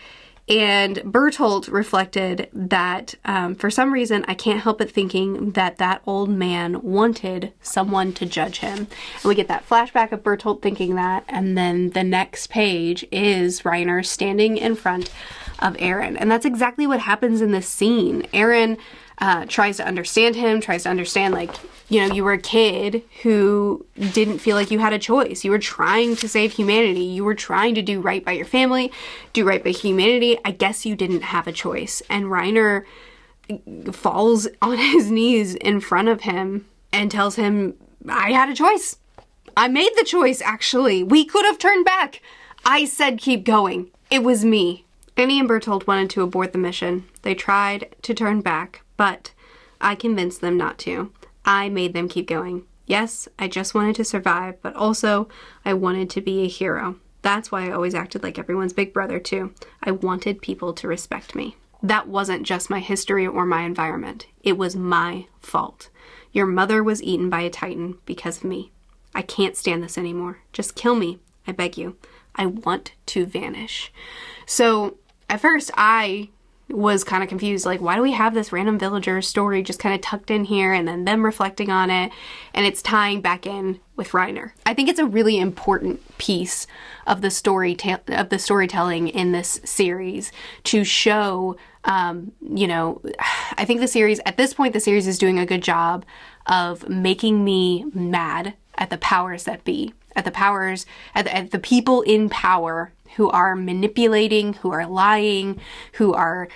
And Bertolt reflected that for some reason, I can't help but thinking that old man wanted someone to judge him. And we get that flashback of Bertolt thinking that. And then the next page is Reiner standing in front of Aaron. And that's exactly what happens in this scene. Aaron tries to understand him, tries to understand, like, you know, you were a kid who didn't feel like you had a choice. You were trying to save humanity. You were trying to do right by your family, do right by humanity. I guess you didn't have a choice. And Reiner falls on his knees in front of him and tells him, I had a choice. I made the choice, actually. We could have turned back. I said keep going. It was me. Annie and Bertolt wanted to abort the mission. They tried to turn back, but I convinced them not to. I made them keep going. Yes, I just wanted to survive, but also I wanted to be a hero. That's why I always acted like everyone's big brother too. I wanted people to respect me. That wasn't just my history or my environment. It was my fault. Your mother was eaten by a Titan because of me. I can't stand this anymore. Just kill me, I beg you. I want to vanish. So at first I was kind of confused, like, why do we have this random villager story just kind of tucked in here and then them reflecting on it, and it's tying back in with Reiner. I think it's a really important piece of the storytelling in this series to show, you know, I think the series, at this point, the series is doing a good job of making me mad at the powers that be, at the people in power who are manipulating, who are lying, who are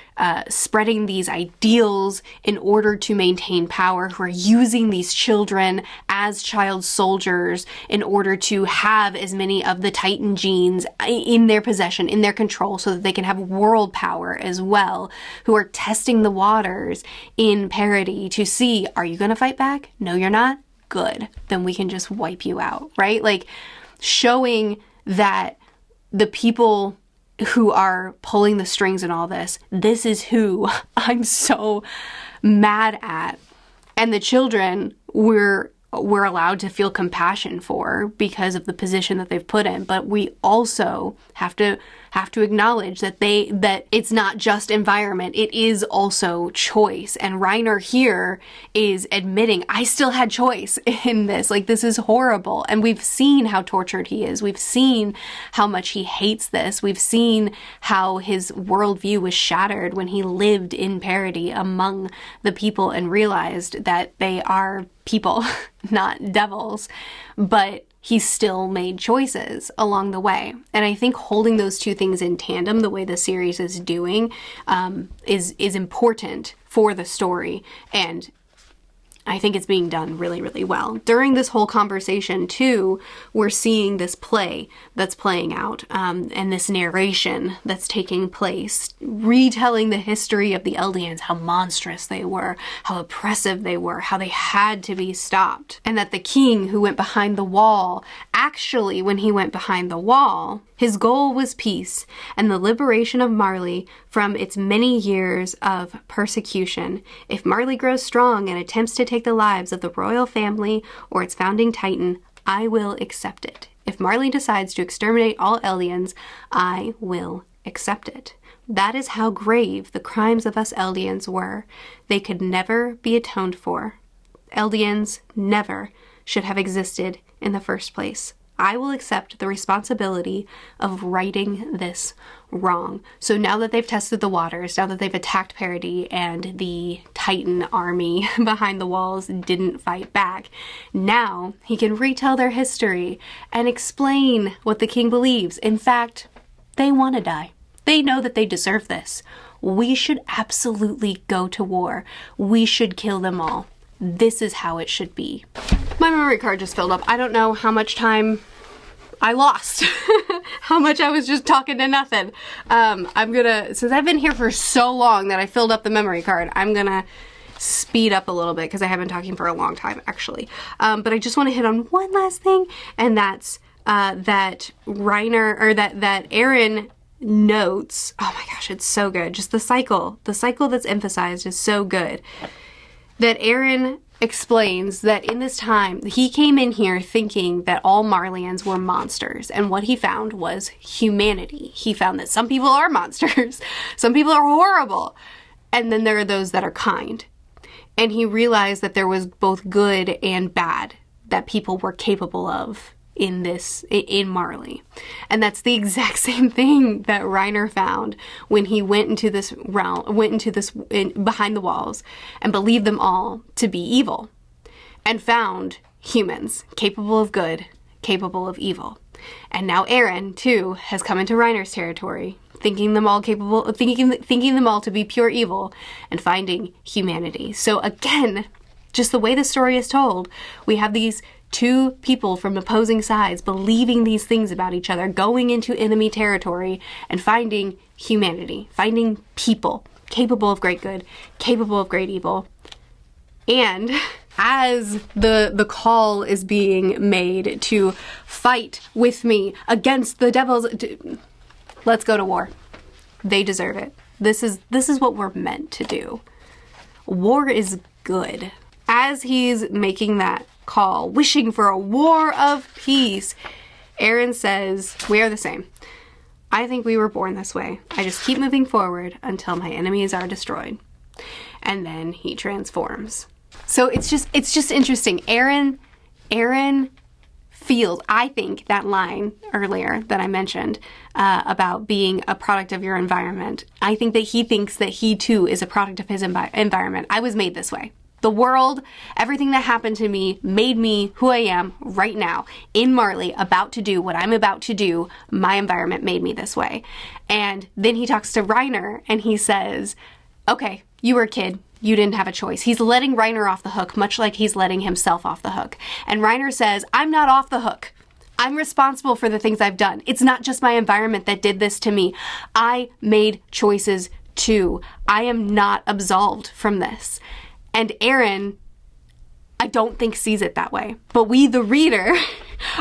spreading these ideals in order to maintain power, who are using these children as child soldiers in order to have as many of the Titan genes in their possession, in their control, so that they can have world power as well, who are testing the waters in parity to see, are you going to fight back? No, you're not? Good. Then we can just wipe you out, right? Like, showing that the people who are pulling the strings in all this is who I'm so mad at. And the children we're allowed to feel compassion for because of the position that they've put in. But we also have to acknowledge that it's not just environment, it is also choice. And Reiner here is admitting, I still had choice in this. Like, this is horrible. And we've seen how tortured he is. We've seen how much he hates this. We've seen how his worldview was shattered when he lived in parity among the people and realized that they are people, not devils. But he still made choices along the way. And I think holding those two things in tandem, the way the series is doing, is important for the story. And I think it's being done really, really well. During this whole conversation, too, we're seeing this play that's playing out, and this narration that's taking place, retelling the history of the Eldians, how monstrous they were, how oppressive they were, how they had to be stopped. And that the king who went behind the wall, actually, when he went behind the wall, his goal was peace and the liberation of Marley from its many years of persecution. If Marley grows strong and attempts to take the lives of the royal family or its founding Titan, I will accept it. If Marley decides to exterminate all Eldians, I will accept it. That is how grave the crimes of us Eldians were. They could never be atoned for. Eldians never should have existed in the first place. I will accept the responsibility of righting this wrong. So now that they've tested the waters, now that they've attacked Parity and the Titan army behind the walls didn't fight back, now he can retell their history and explain what the king believes. In fact, they want to die. They know that they deserve this. We should absolutely go to war. We should kill them all. This is how it should be. My memory card just filled up. I don't know how much time I lost. How much I was just talking to nothing. Since I've been here for so long that I filled up the memory card, I'm gonna speed up a little bit because I have been talking for a long time, actually. But I just want to hit on one last thing, and that's that Eren notes, oh my gosh, it's so good. Just the cycle that's emphasized is so good. That Eren explains that in this time, he came in here thinking that all Marleyans were monsters, and what he found was humanity. He found that some people are monsters, some people are horrible, and then there are those that are kind. And he realized that there was both good and bad that people were capable of in Marley. And that's the exact same thing that Reiner found when he went into this realm, behind the walls, and believed them all to be evil, and found humans capable of good, capable of evil. And now Eren too has come into Reiner's territory, thinking them all to be pure evil, and finding humanity. So again, just the way the story is told, we have these two people from opposing sides believing these things about each other, going into enemy territory and finding humanity, finding people capable of great good, capable of great evil. And as the call is being made to fight with me against the devils, let's go to war. They deserve it. This is what we're meant to do. War is good. As he's making that call, wishing for a war of peace, Eren says, we are the same. I think we were born this way. I just keep moving forward until my enemies are destroyed. And then he transforms. So it's just interesting. Eren feels, I think, that line earlier that I mentioned about being a product of your environment. I think that he thinks that he too is a product of his environment. I was made this way. The world, everything that happened to me made me who I am right now in Marley, about to do what I'm about to do. My environment made me this way. And then he talks to Reiner and he says, okay, you were a kid. You didn't have a choice. He's letting Reiner off the hook, much like he's letting himself off the hook. And Reiner says, I'm not off the hook. I'm responsible for the things I've done. It's not just my environment that did this to me. I made choices too. I am not absolved from this. And Eren, I don't think sees it that way. But we, the reader,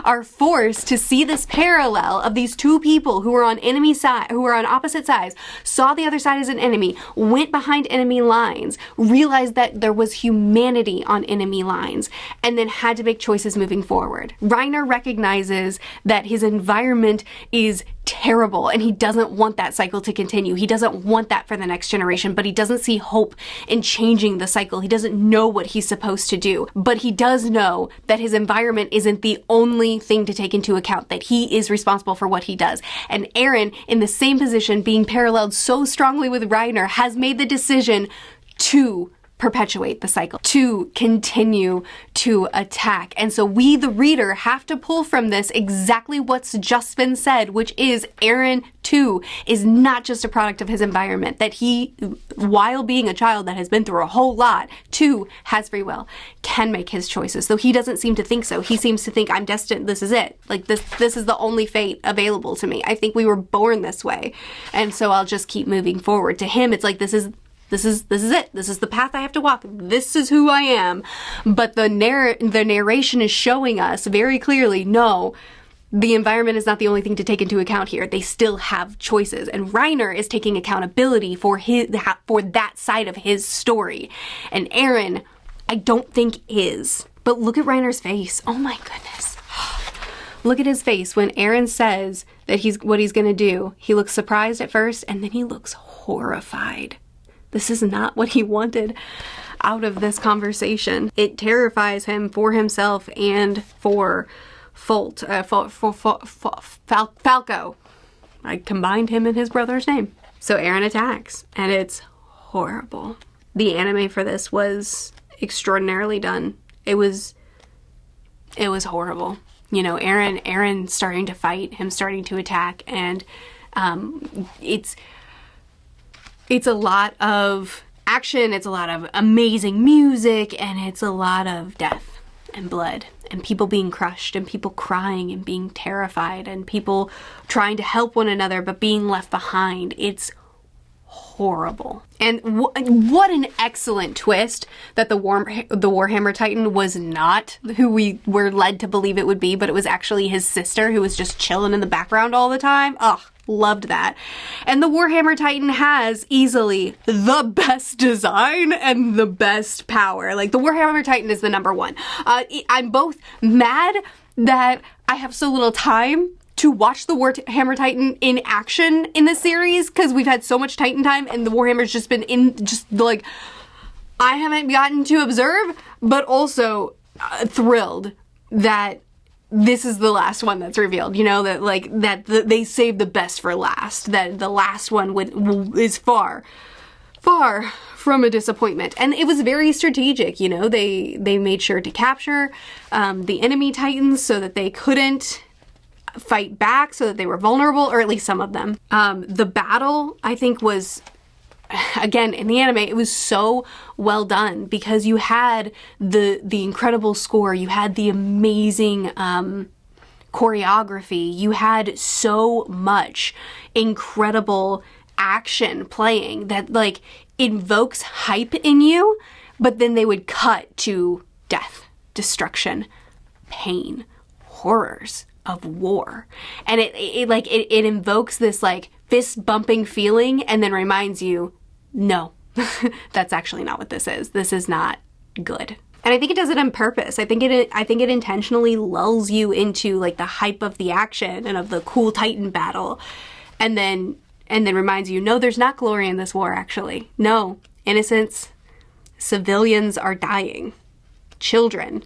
are forced to see this parallel of these two people who were on enemy side, who were on opposite sides, saw the other side as an enemy, went behind enemy lines, realized that there was humanity on enemy lines, and then had to make choices moving forward. Reiner recognizes that his environment is terrible and he doesn't want that cycle to continue. He doesn't want that for the next generation, but he doesn't see hope in changing the cycle. He doesn't know what he's supposed to do, but he does know that his environment isn't the only thing to take into account, that he is responsible for what he does. And Eren, in the same position, being paralleled so strongly with Reiner, has made the decision to perpetuate the cycle, to continue to attack. And so we, the reader, have to pull from this exactly what's just been said, which is Eren, too, is not just a product of his environment, that he, while being a child that has been through a whole lot, too, has free will, can make his choices. Though he doesn't seem to think so. He seems to think, I'm destined, this is it. Like, this is the only fate available to me. I think we were born this way. And so I'll just keep moving forward. To him, it's like, this is it. This is the path I have to walk. This is who I am. But the narration is showing us very clearly, no, the environment is not the only thing to take into account here. They still have choices. And Reiner is taking accountability for that side of his story. And Eren, I don't think is. But look at Reiner's face. Oh my goodness. Look at his face when Eren says that what he's going to do. He looks surprised at first, and then he looks horrified. This is not what he wanted out of this conversation. It terrifies him for himself and for Falco. I combined him and his brother's name. So Eren attacks, and it's horrible. The anime for this was extraordinarily done. It was horrible. You know, Eren starting to fight, him starting to attack, and it's a lot of action, it's a lot of amazing music, and it's a lot of death and blood and people being crushed and people crying and being terrified and people trying to help one another but being left behind. It's horrible. And what an excellent twist that the Warhammer Titan was not who we were led to believe it would be, but it was actually his sister who was just chilling in the background all the time. Ugh. Loved that. And the Warhammer Titan has easily the best design and the best power. Like, the Warhammer Titan is the number one. I'm both mad that I have so little time to watch the Warhammer Titan in action in this series, because we've had so much Titan time and the Warhammer's just been I haven't gotten to observe, but also thrilled that this is the last one that's revealed, you know, that they saved the best for last, that the last one is far from a disappointment. And it was very strategic, you know, they made sure to capture the enemy Titans so that they couldn't fight back, so that they were vulnerable, or at least some of them. The battle, I think, was, again, in the anime, it was so well done because you had the incredible score, you had the amazing choreography, you had so much incredible action playing that, like, invokes hype in you, But then they would cut to death, destruction, pain, horrors of war. And it invokes this like fist bumping feeling and then reminds you, no, that's actually not what this is. This is not good. And I think it does it on purpose. I think it intentionally lulls you into like the hype of the action and of the cool Titan battle. And then reminds you, no, there's not glory in this war, actually. No, innocents, civilians are dying. Children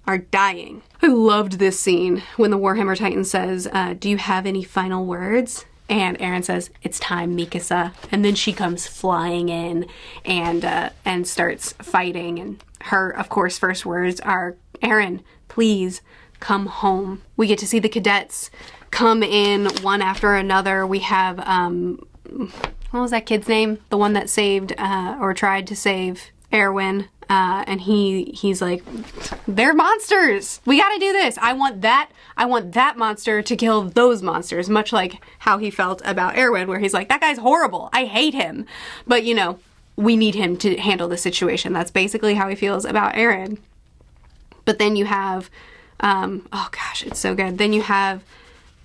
are dying. I loved this scene when the Warhammer Titan says, do you have any final words? And Eren says, it's time, Mikasa. And then she comes flying in and starts fighting. And her, of course, first words are, Eren, please come home. We get to see the cadets come in one after another. We have, what was that kid's name? The one that saved, or tried to save Erwin. And he's like, they're monsters. We gotta do this. I want that monster to kill those monsters, much like how he felt about Erwin, where he's like, that guy's horrible. I hate him. But, you know, we need him to handle the situation. That's basically how he feels about Eren. But then you have, oh gosh, it's so good. Then you have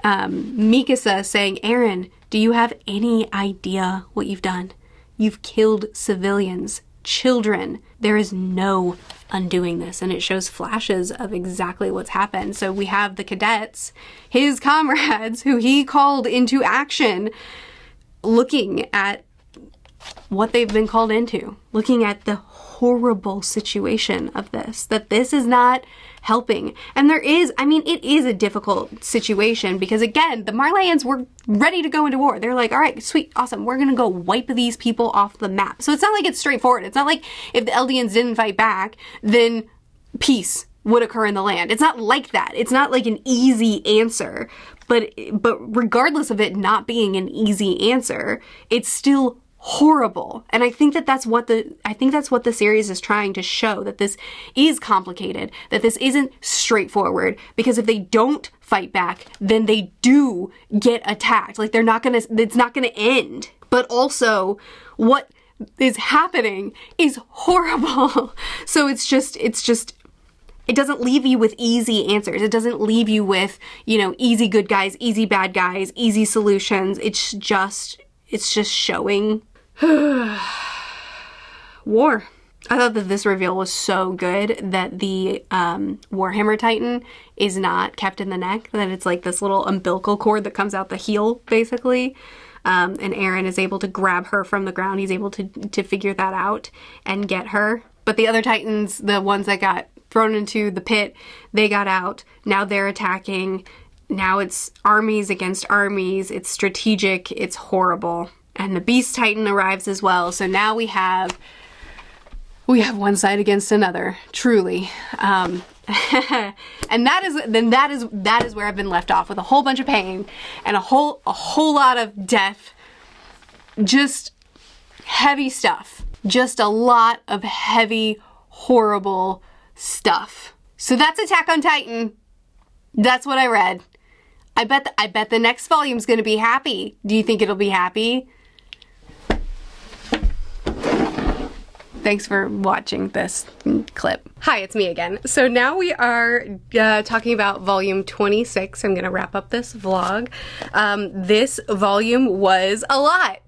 Mikasa saying, Eren, do you have any idea what you've done? You've killed civilians. Children. There is no undoing this. And it shows flashes of exactly what's happened. So we have the cadets, his comrades, who he called into action, looking at what they've been called into, looking at the horrible situation of this, that this is not helping. And there is, I mean, it is a difficult situation because, again, the Marleyans were ready to go into war. They're like, all right, sweet, awesome, we're gonna go wipe these people off the map. So it's not like it's straightforward. It's not like if the Eldians didn't fight back, then peace would occur in the land. It's not like that. It's not like an easy answer. But regardless of it not being an easy answer, it's still horrible. And I think that's what the series is trying to show, that this is complicated, that this isn't straightforward, because if they don't fight back, then they do get attacked. Like it's not gonna end. But also what is happening is horrible. So it doesn't leave you with easy answers. It doesn't leave you with, you know, easy good guys, easy bad guys, easy solutions. It's just showing war. I thought that this reveal was so good, that the Warhammer Titan is not kept in the neck, that it's like this little umbilical cord that comes out the heel, basically. And Eren is able to grab her from the ground. He's able to figure that out and get her. But the other Titans, the ones that got thrown into the pit, they got out. Now they're attacking. Now it's armies against armies. It's strategic. It's horrible. And the Beast Titan arrives as well. So now we have one side against another, truly. And that is where I've been left off, with a whole bunch of pain and a whole lot of death. Just heavy stuff. Just a lot of heavy, horrible stuff. So that's Attack on Titan. That's what I read. I bet the next volume's gonna be happy. Do you think it'll be happy? Thanks for watching this clip. Hi, it's me again. So now we are talking about volume 26. I'm gonna wrap up this vlog. This volume was a lot.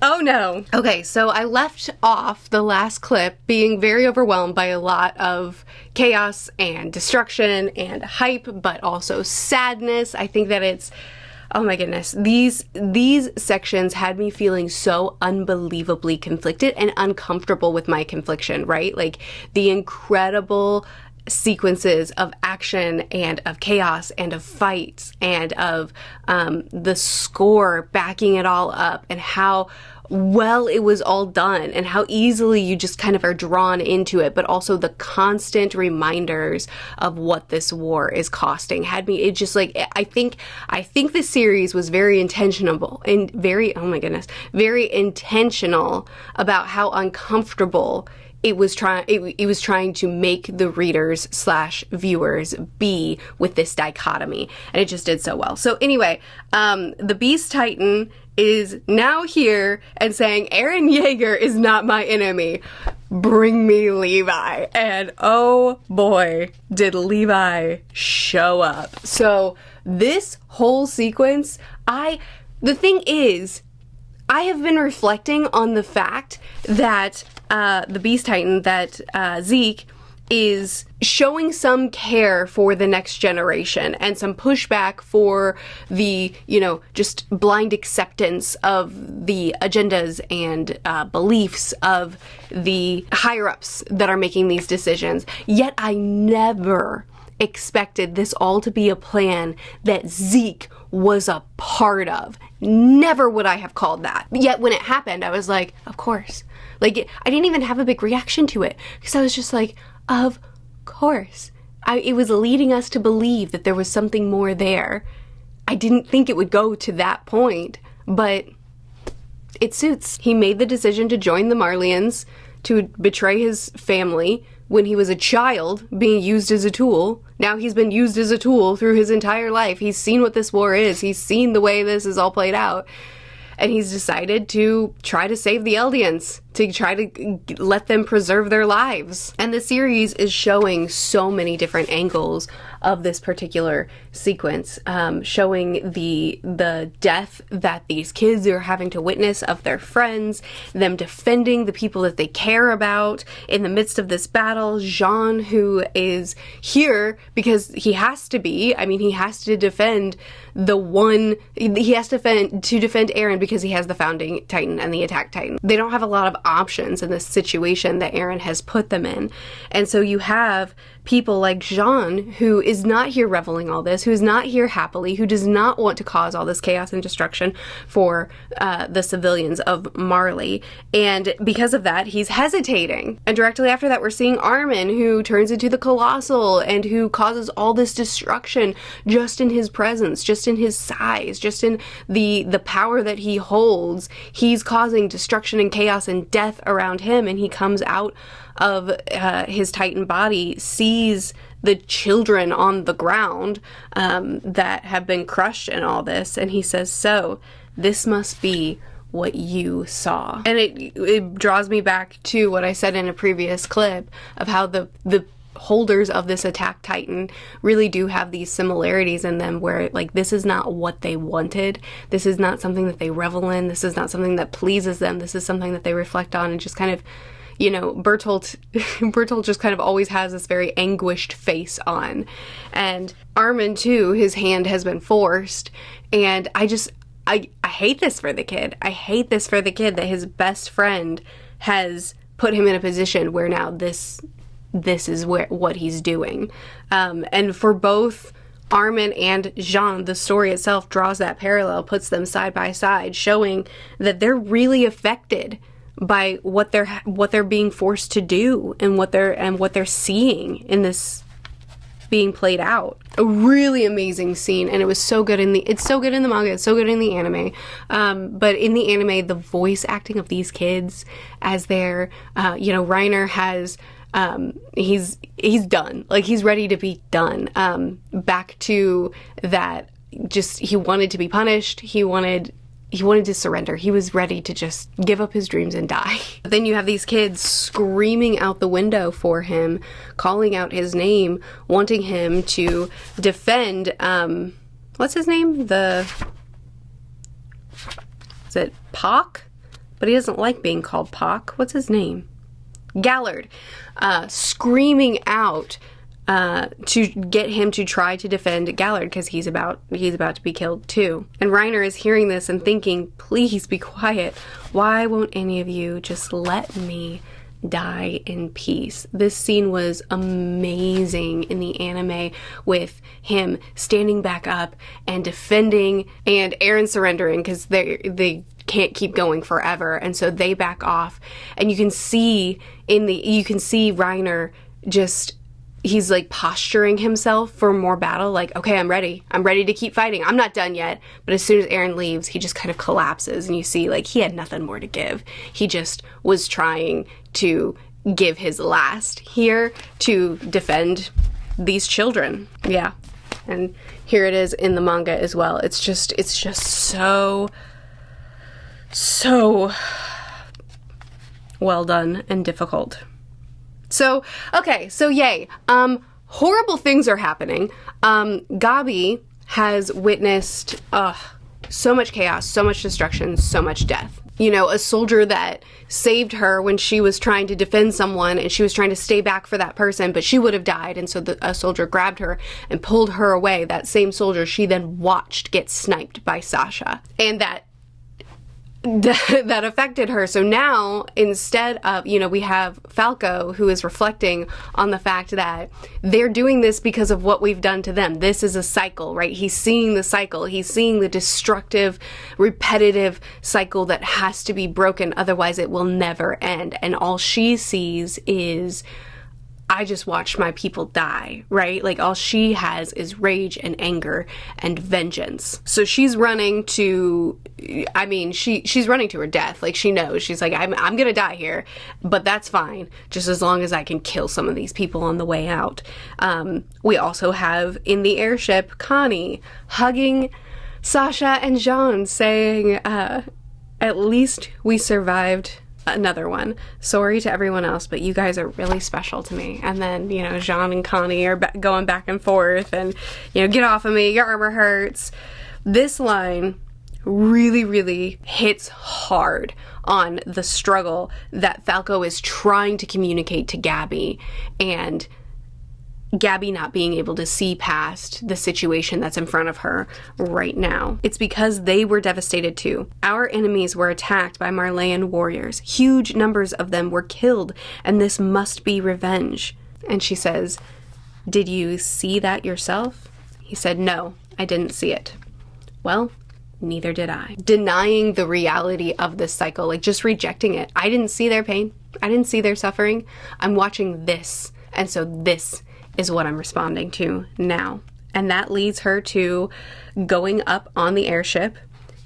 Oh no. Okay, so I left off the last clip being very overwhelmed by a lot of chaos and destruction and hype, but also sadness. I think that it's, oh my goodness, these sections had me feeling so unbelievably conflicted and uncomfortable with my confliction, right? Like the incredible sequences of action and of chaos and of fights and of the score backing it all up, and how well it was all done and how easily you just kind of are drawn into it, but also the constant reminders of what this war is costing had me, it just like, I think this series was very intentional and very, oh my goodness, very intentional about how uncomfortable it was trying to make the readers / viewers be with this dichotomy, and it just did so well. So anyway, the Beast Titan is now here and saying, Eren Yeager is not my enemy. Bring me Levi. And oh boy, did Levi show up. So this whole sequence, the thing is, I have been reflecting on the fact that the Beast Titan, that Zeke, is showing some care for the next generation and some pushback for the, just blind acceptance of the agendas and beliefs of the higher-ups that are making these decisions. Yet I never expected this all to be a plan that Zeke was a part of. Never would I have called that. Yet when it happened, I was like, of course. Like, I didn't even have a big reaction to it because I was just like, of course. It was leading us to believe that there was something more there. I didn't think it would go to that point, but it suits. He made the decision to join the Marleyans, to betray his family when he was a child, being used as a tool. Now he's been used as a tool through his entire life. He's seen what this war is. He's seen the way this is all played out. And he's decided to try to save the Eldians, to try to let them preserve their lives. And the series is showing so many different angles of this particular sequence, showing the death that these kids are having to witness of their friends, them defending the people that they care about in the midst of this battle. Jean, who is here because he has to be, he has to defend he has to defend Eren because he has the Founding Titan and the Attack Titan. They don't have a lot of options in this situation that Eren has put them in. And so you have people like Jean, who is not here reveling all this, who is not here happily, who does not want to cause all this chaos and destruction for the civilians of Marley. And because of that, he's hesitating. And directly after that, we're seeing Armin, who turns into the Colossal and who causes all this destruction just in his presence, just in his size, just in the power that he holds. He's causing destruction and chaos and death around him, and he comes out of his Titan body, sees the children on the ground that have been crushed in all this, and he says, so this must be what you saw. And it draws me back to what I said in a previous clip of how the holders of this Attack Titan really do have these similarities in them, where like this is not what they wanted, this is not something that they revel in, this is not something that pleases them, this is something that they reflect on and just kind of, Bertolt just kind of always has this very anguished face on. And Armin too, his hand has been forced, and I hate this for the kid. I hate this for the kid that his best friend has put him in a position where now this is what he's doing. And for both Armin and Jean, the story itself draws that parallel, puts them side by side, showing that they're really affected by what they're being forced to do and what they're seeing in this being played out. A really amazing scene, and it was so good it's so good in the manga, it's so good in the anime. But in the anime, the voice acting of these kids as they're, Reiner has, he's done. Like, he's ready to be done. Back to that, just, he wanted to be punished. He wanted to surrender. He was ready to just give up his dreams and die. But then you have these kids screaming out the window for him, calling out his name, wanting him to defend, what's his name? Is it Pock? But he doesn't like being called Pock. What's his name? Gallard. Screaming out to get him to try to defend Gallard because he's about to be killed too. And Reiner is hearing this and thinking, please be quiet. Why won't any of you just let me die in peace? This scene was amazing in the anime, with him standing back up and defending, and Eren surrendering because they can't keep going forever, and so they back off. And you can see Reiner just, he's like posturing himself for more battle, like, okay, I'm ready to keep fighting, I'm not done yet. But as soon as Eren leaves, he just kind of collapses, and you see like he had nothing more to give. He just was trying to give his last here to defend these children. Yeah. And here it is in the manga as well. It's just so so well done and difficult. So, okay, so yay. Horrible things are happening. Gabi has witnessed so much chaos, so much destruction, so much death. You know, a soldier that saved her when she was trying to defend someone and she was trying to stay back for that person, but she would have died. And so a soldier grabbed her and pulled her away. That same soldier she then watched get sniped by Sasha. And that affected her. So now, instead of, you know, we have Falco who is reflecting on the fact that they're doing this because of what we've done to them. This is a cycle, right? He's seeing the cycle. He's seeing the destructive, repetitive cycle that has to be broken. Otherwise, it will never end. And all she sees is, I just watched my people die, right? Like, all she has is rage and anger and vengeance. So she's running to, I mean, she's running to her death. Like, she knows. She's like, I'm gonna die here, but that's fine, just as long as I can kill some of these people on the way out. We also have, in the airship, Connie hugging Sasha and Jean, saying, at least we survived another one. Sorry to everyone else, but you guys are really special to me. And then, you know, Jean and Connie are going back and forth and, you know, get off of me, your armor hurts. This line really, really hits hard on the struggle that Falco is trying to communicate to Gabi, and Gabi not being able to see past the situation that's in front of her right now. It's because they were devastated too. Our enemies were attacked by Marleyan warriors. Huge numbers of them were killed, and this must be revenge. And she says, "Did you see that yourself?" He said, "No, I didn't see it." Well, neither did I. Denying the reality of this cycle, like just rejecting it. I didn't see their pain. I didn't see their suffering. I'm watching this, and so this is what I'm responding to now. And that leads her to going up on the airship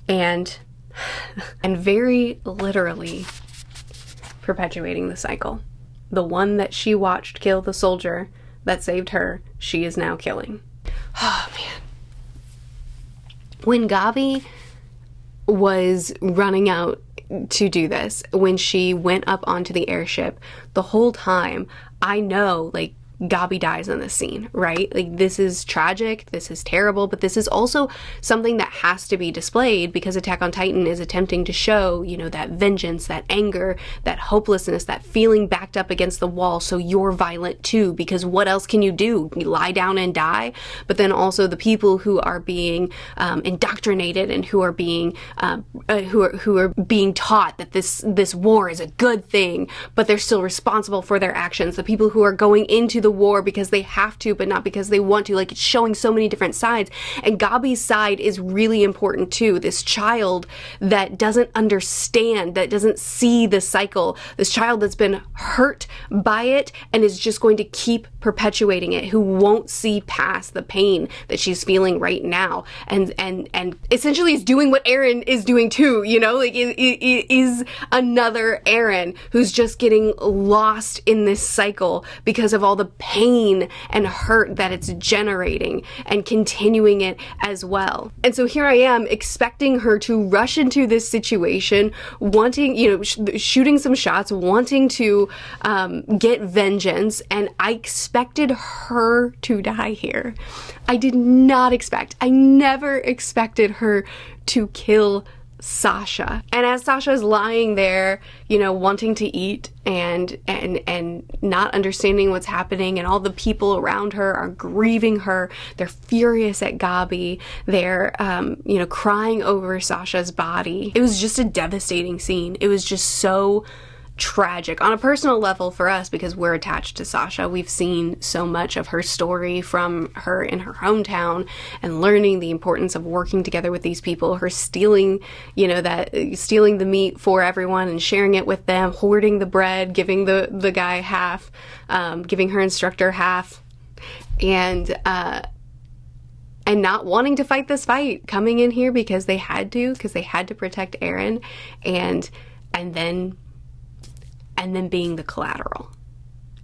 and very literally perpetuating the cycle. The one that she watched kill the soldier that saved her, she is now killing. Oh, man. When Gabi was running out to do this, when she went up onto the airship, the whole time, I know, like, Gabi dies in this scene, right? Like, this is tragic, this is terrible, but this is also something that has to be displayed because Attack on Titan is attempting to show, you know, that vengeance, that anger, that hopelessness, that feeling backed up against the wall, so you're violent too, because what else can you do? You lie down and die? But then also the people who are being indoctrinated and who are being who are being taught that this war is a good thing, but they're still responsible for their actions. The people who are going into the war because they have to, but not because they want to. Like, it's showing so many different sides. And Gabi's side is really important too. This child that doesn't understand, that doesn't see the cycle. This child that's been hurt by it and is just going to keep perpetuating it, who won't see past the pain that she's feeling right now. And essentially is doing what Eren is doing too, you know? Like, it is another Eren who's just getting lost in this cycle because of all the pain and hurt that it's generating and continuing it as well. And so here I am expecting her to rush into this situation, wanting, you know, shooting some shots, wanting to get vengeance, and I expected her to die here. I did not expect, I never expected her to kill Sasha. And as Sasha's lying there, you know, wanting to eat and not understanding what's happening, and all the people around her are grieving her, they're furious at Gabi, they're you know, crying over Sasha's body. It was just a devastating scene. It was just so tragic on a personal level for us because we're attached to Sasha. We've seen so much of her story from her in her hometown and learning the importance of working together with these people, her stealing, you know, stealing the meat for everyone and sharing it with them, hoarding the bread, giving the guy half, giving her instructor half, and not wanting to fight this fight, coming in here because they had to protect Eren, and then being the collateral.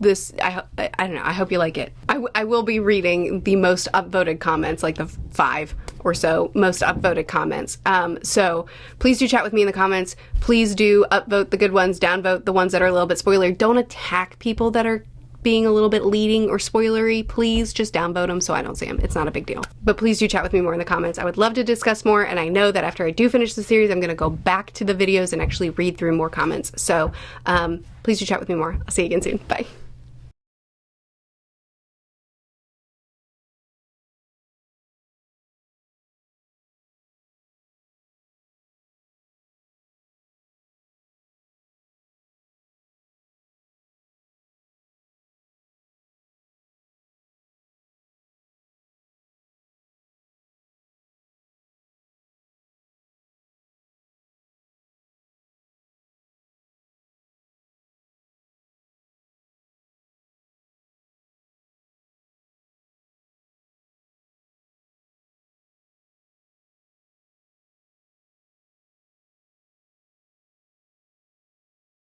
this, I don't know, I hope you like it. I will be reading the most upvoted comments, like the 5 or so most upvoted comments. So please do chat with me in the comments. Please do upvote the good ones, downvote the ones that are a little bit spoilery. Don't attack people that are being a little bit leading or spoilery. Please just downvote them so I don't see them. It's not a big deal. But please do chat with me more in the comments. I would love to discuss more, and I know that after I do finish the series, I'm going to go back to the videos and actually read through more comments. So please do chat with me more. I'll see you again soon. Bye.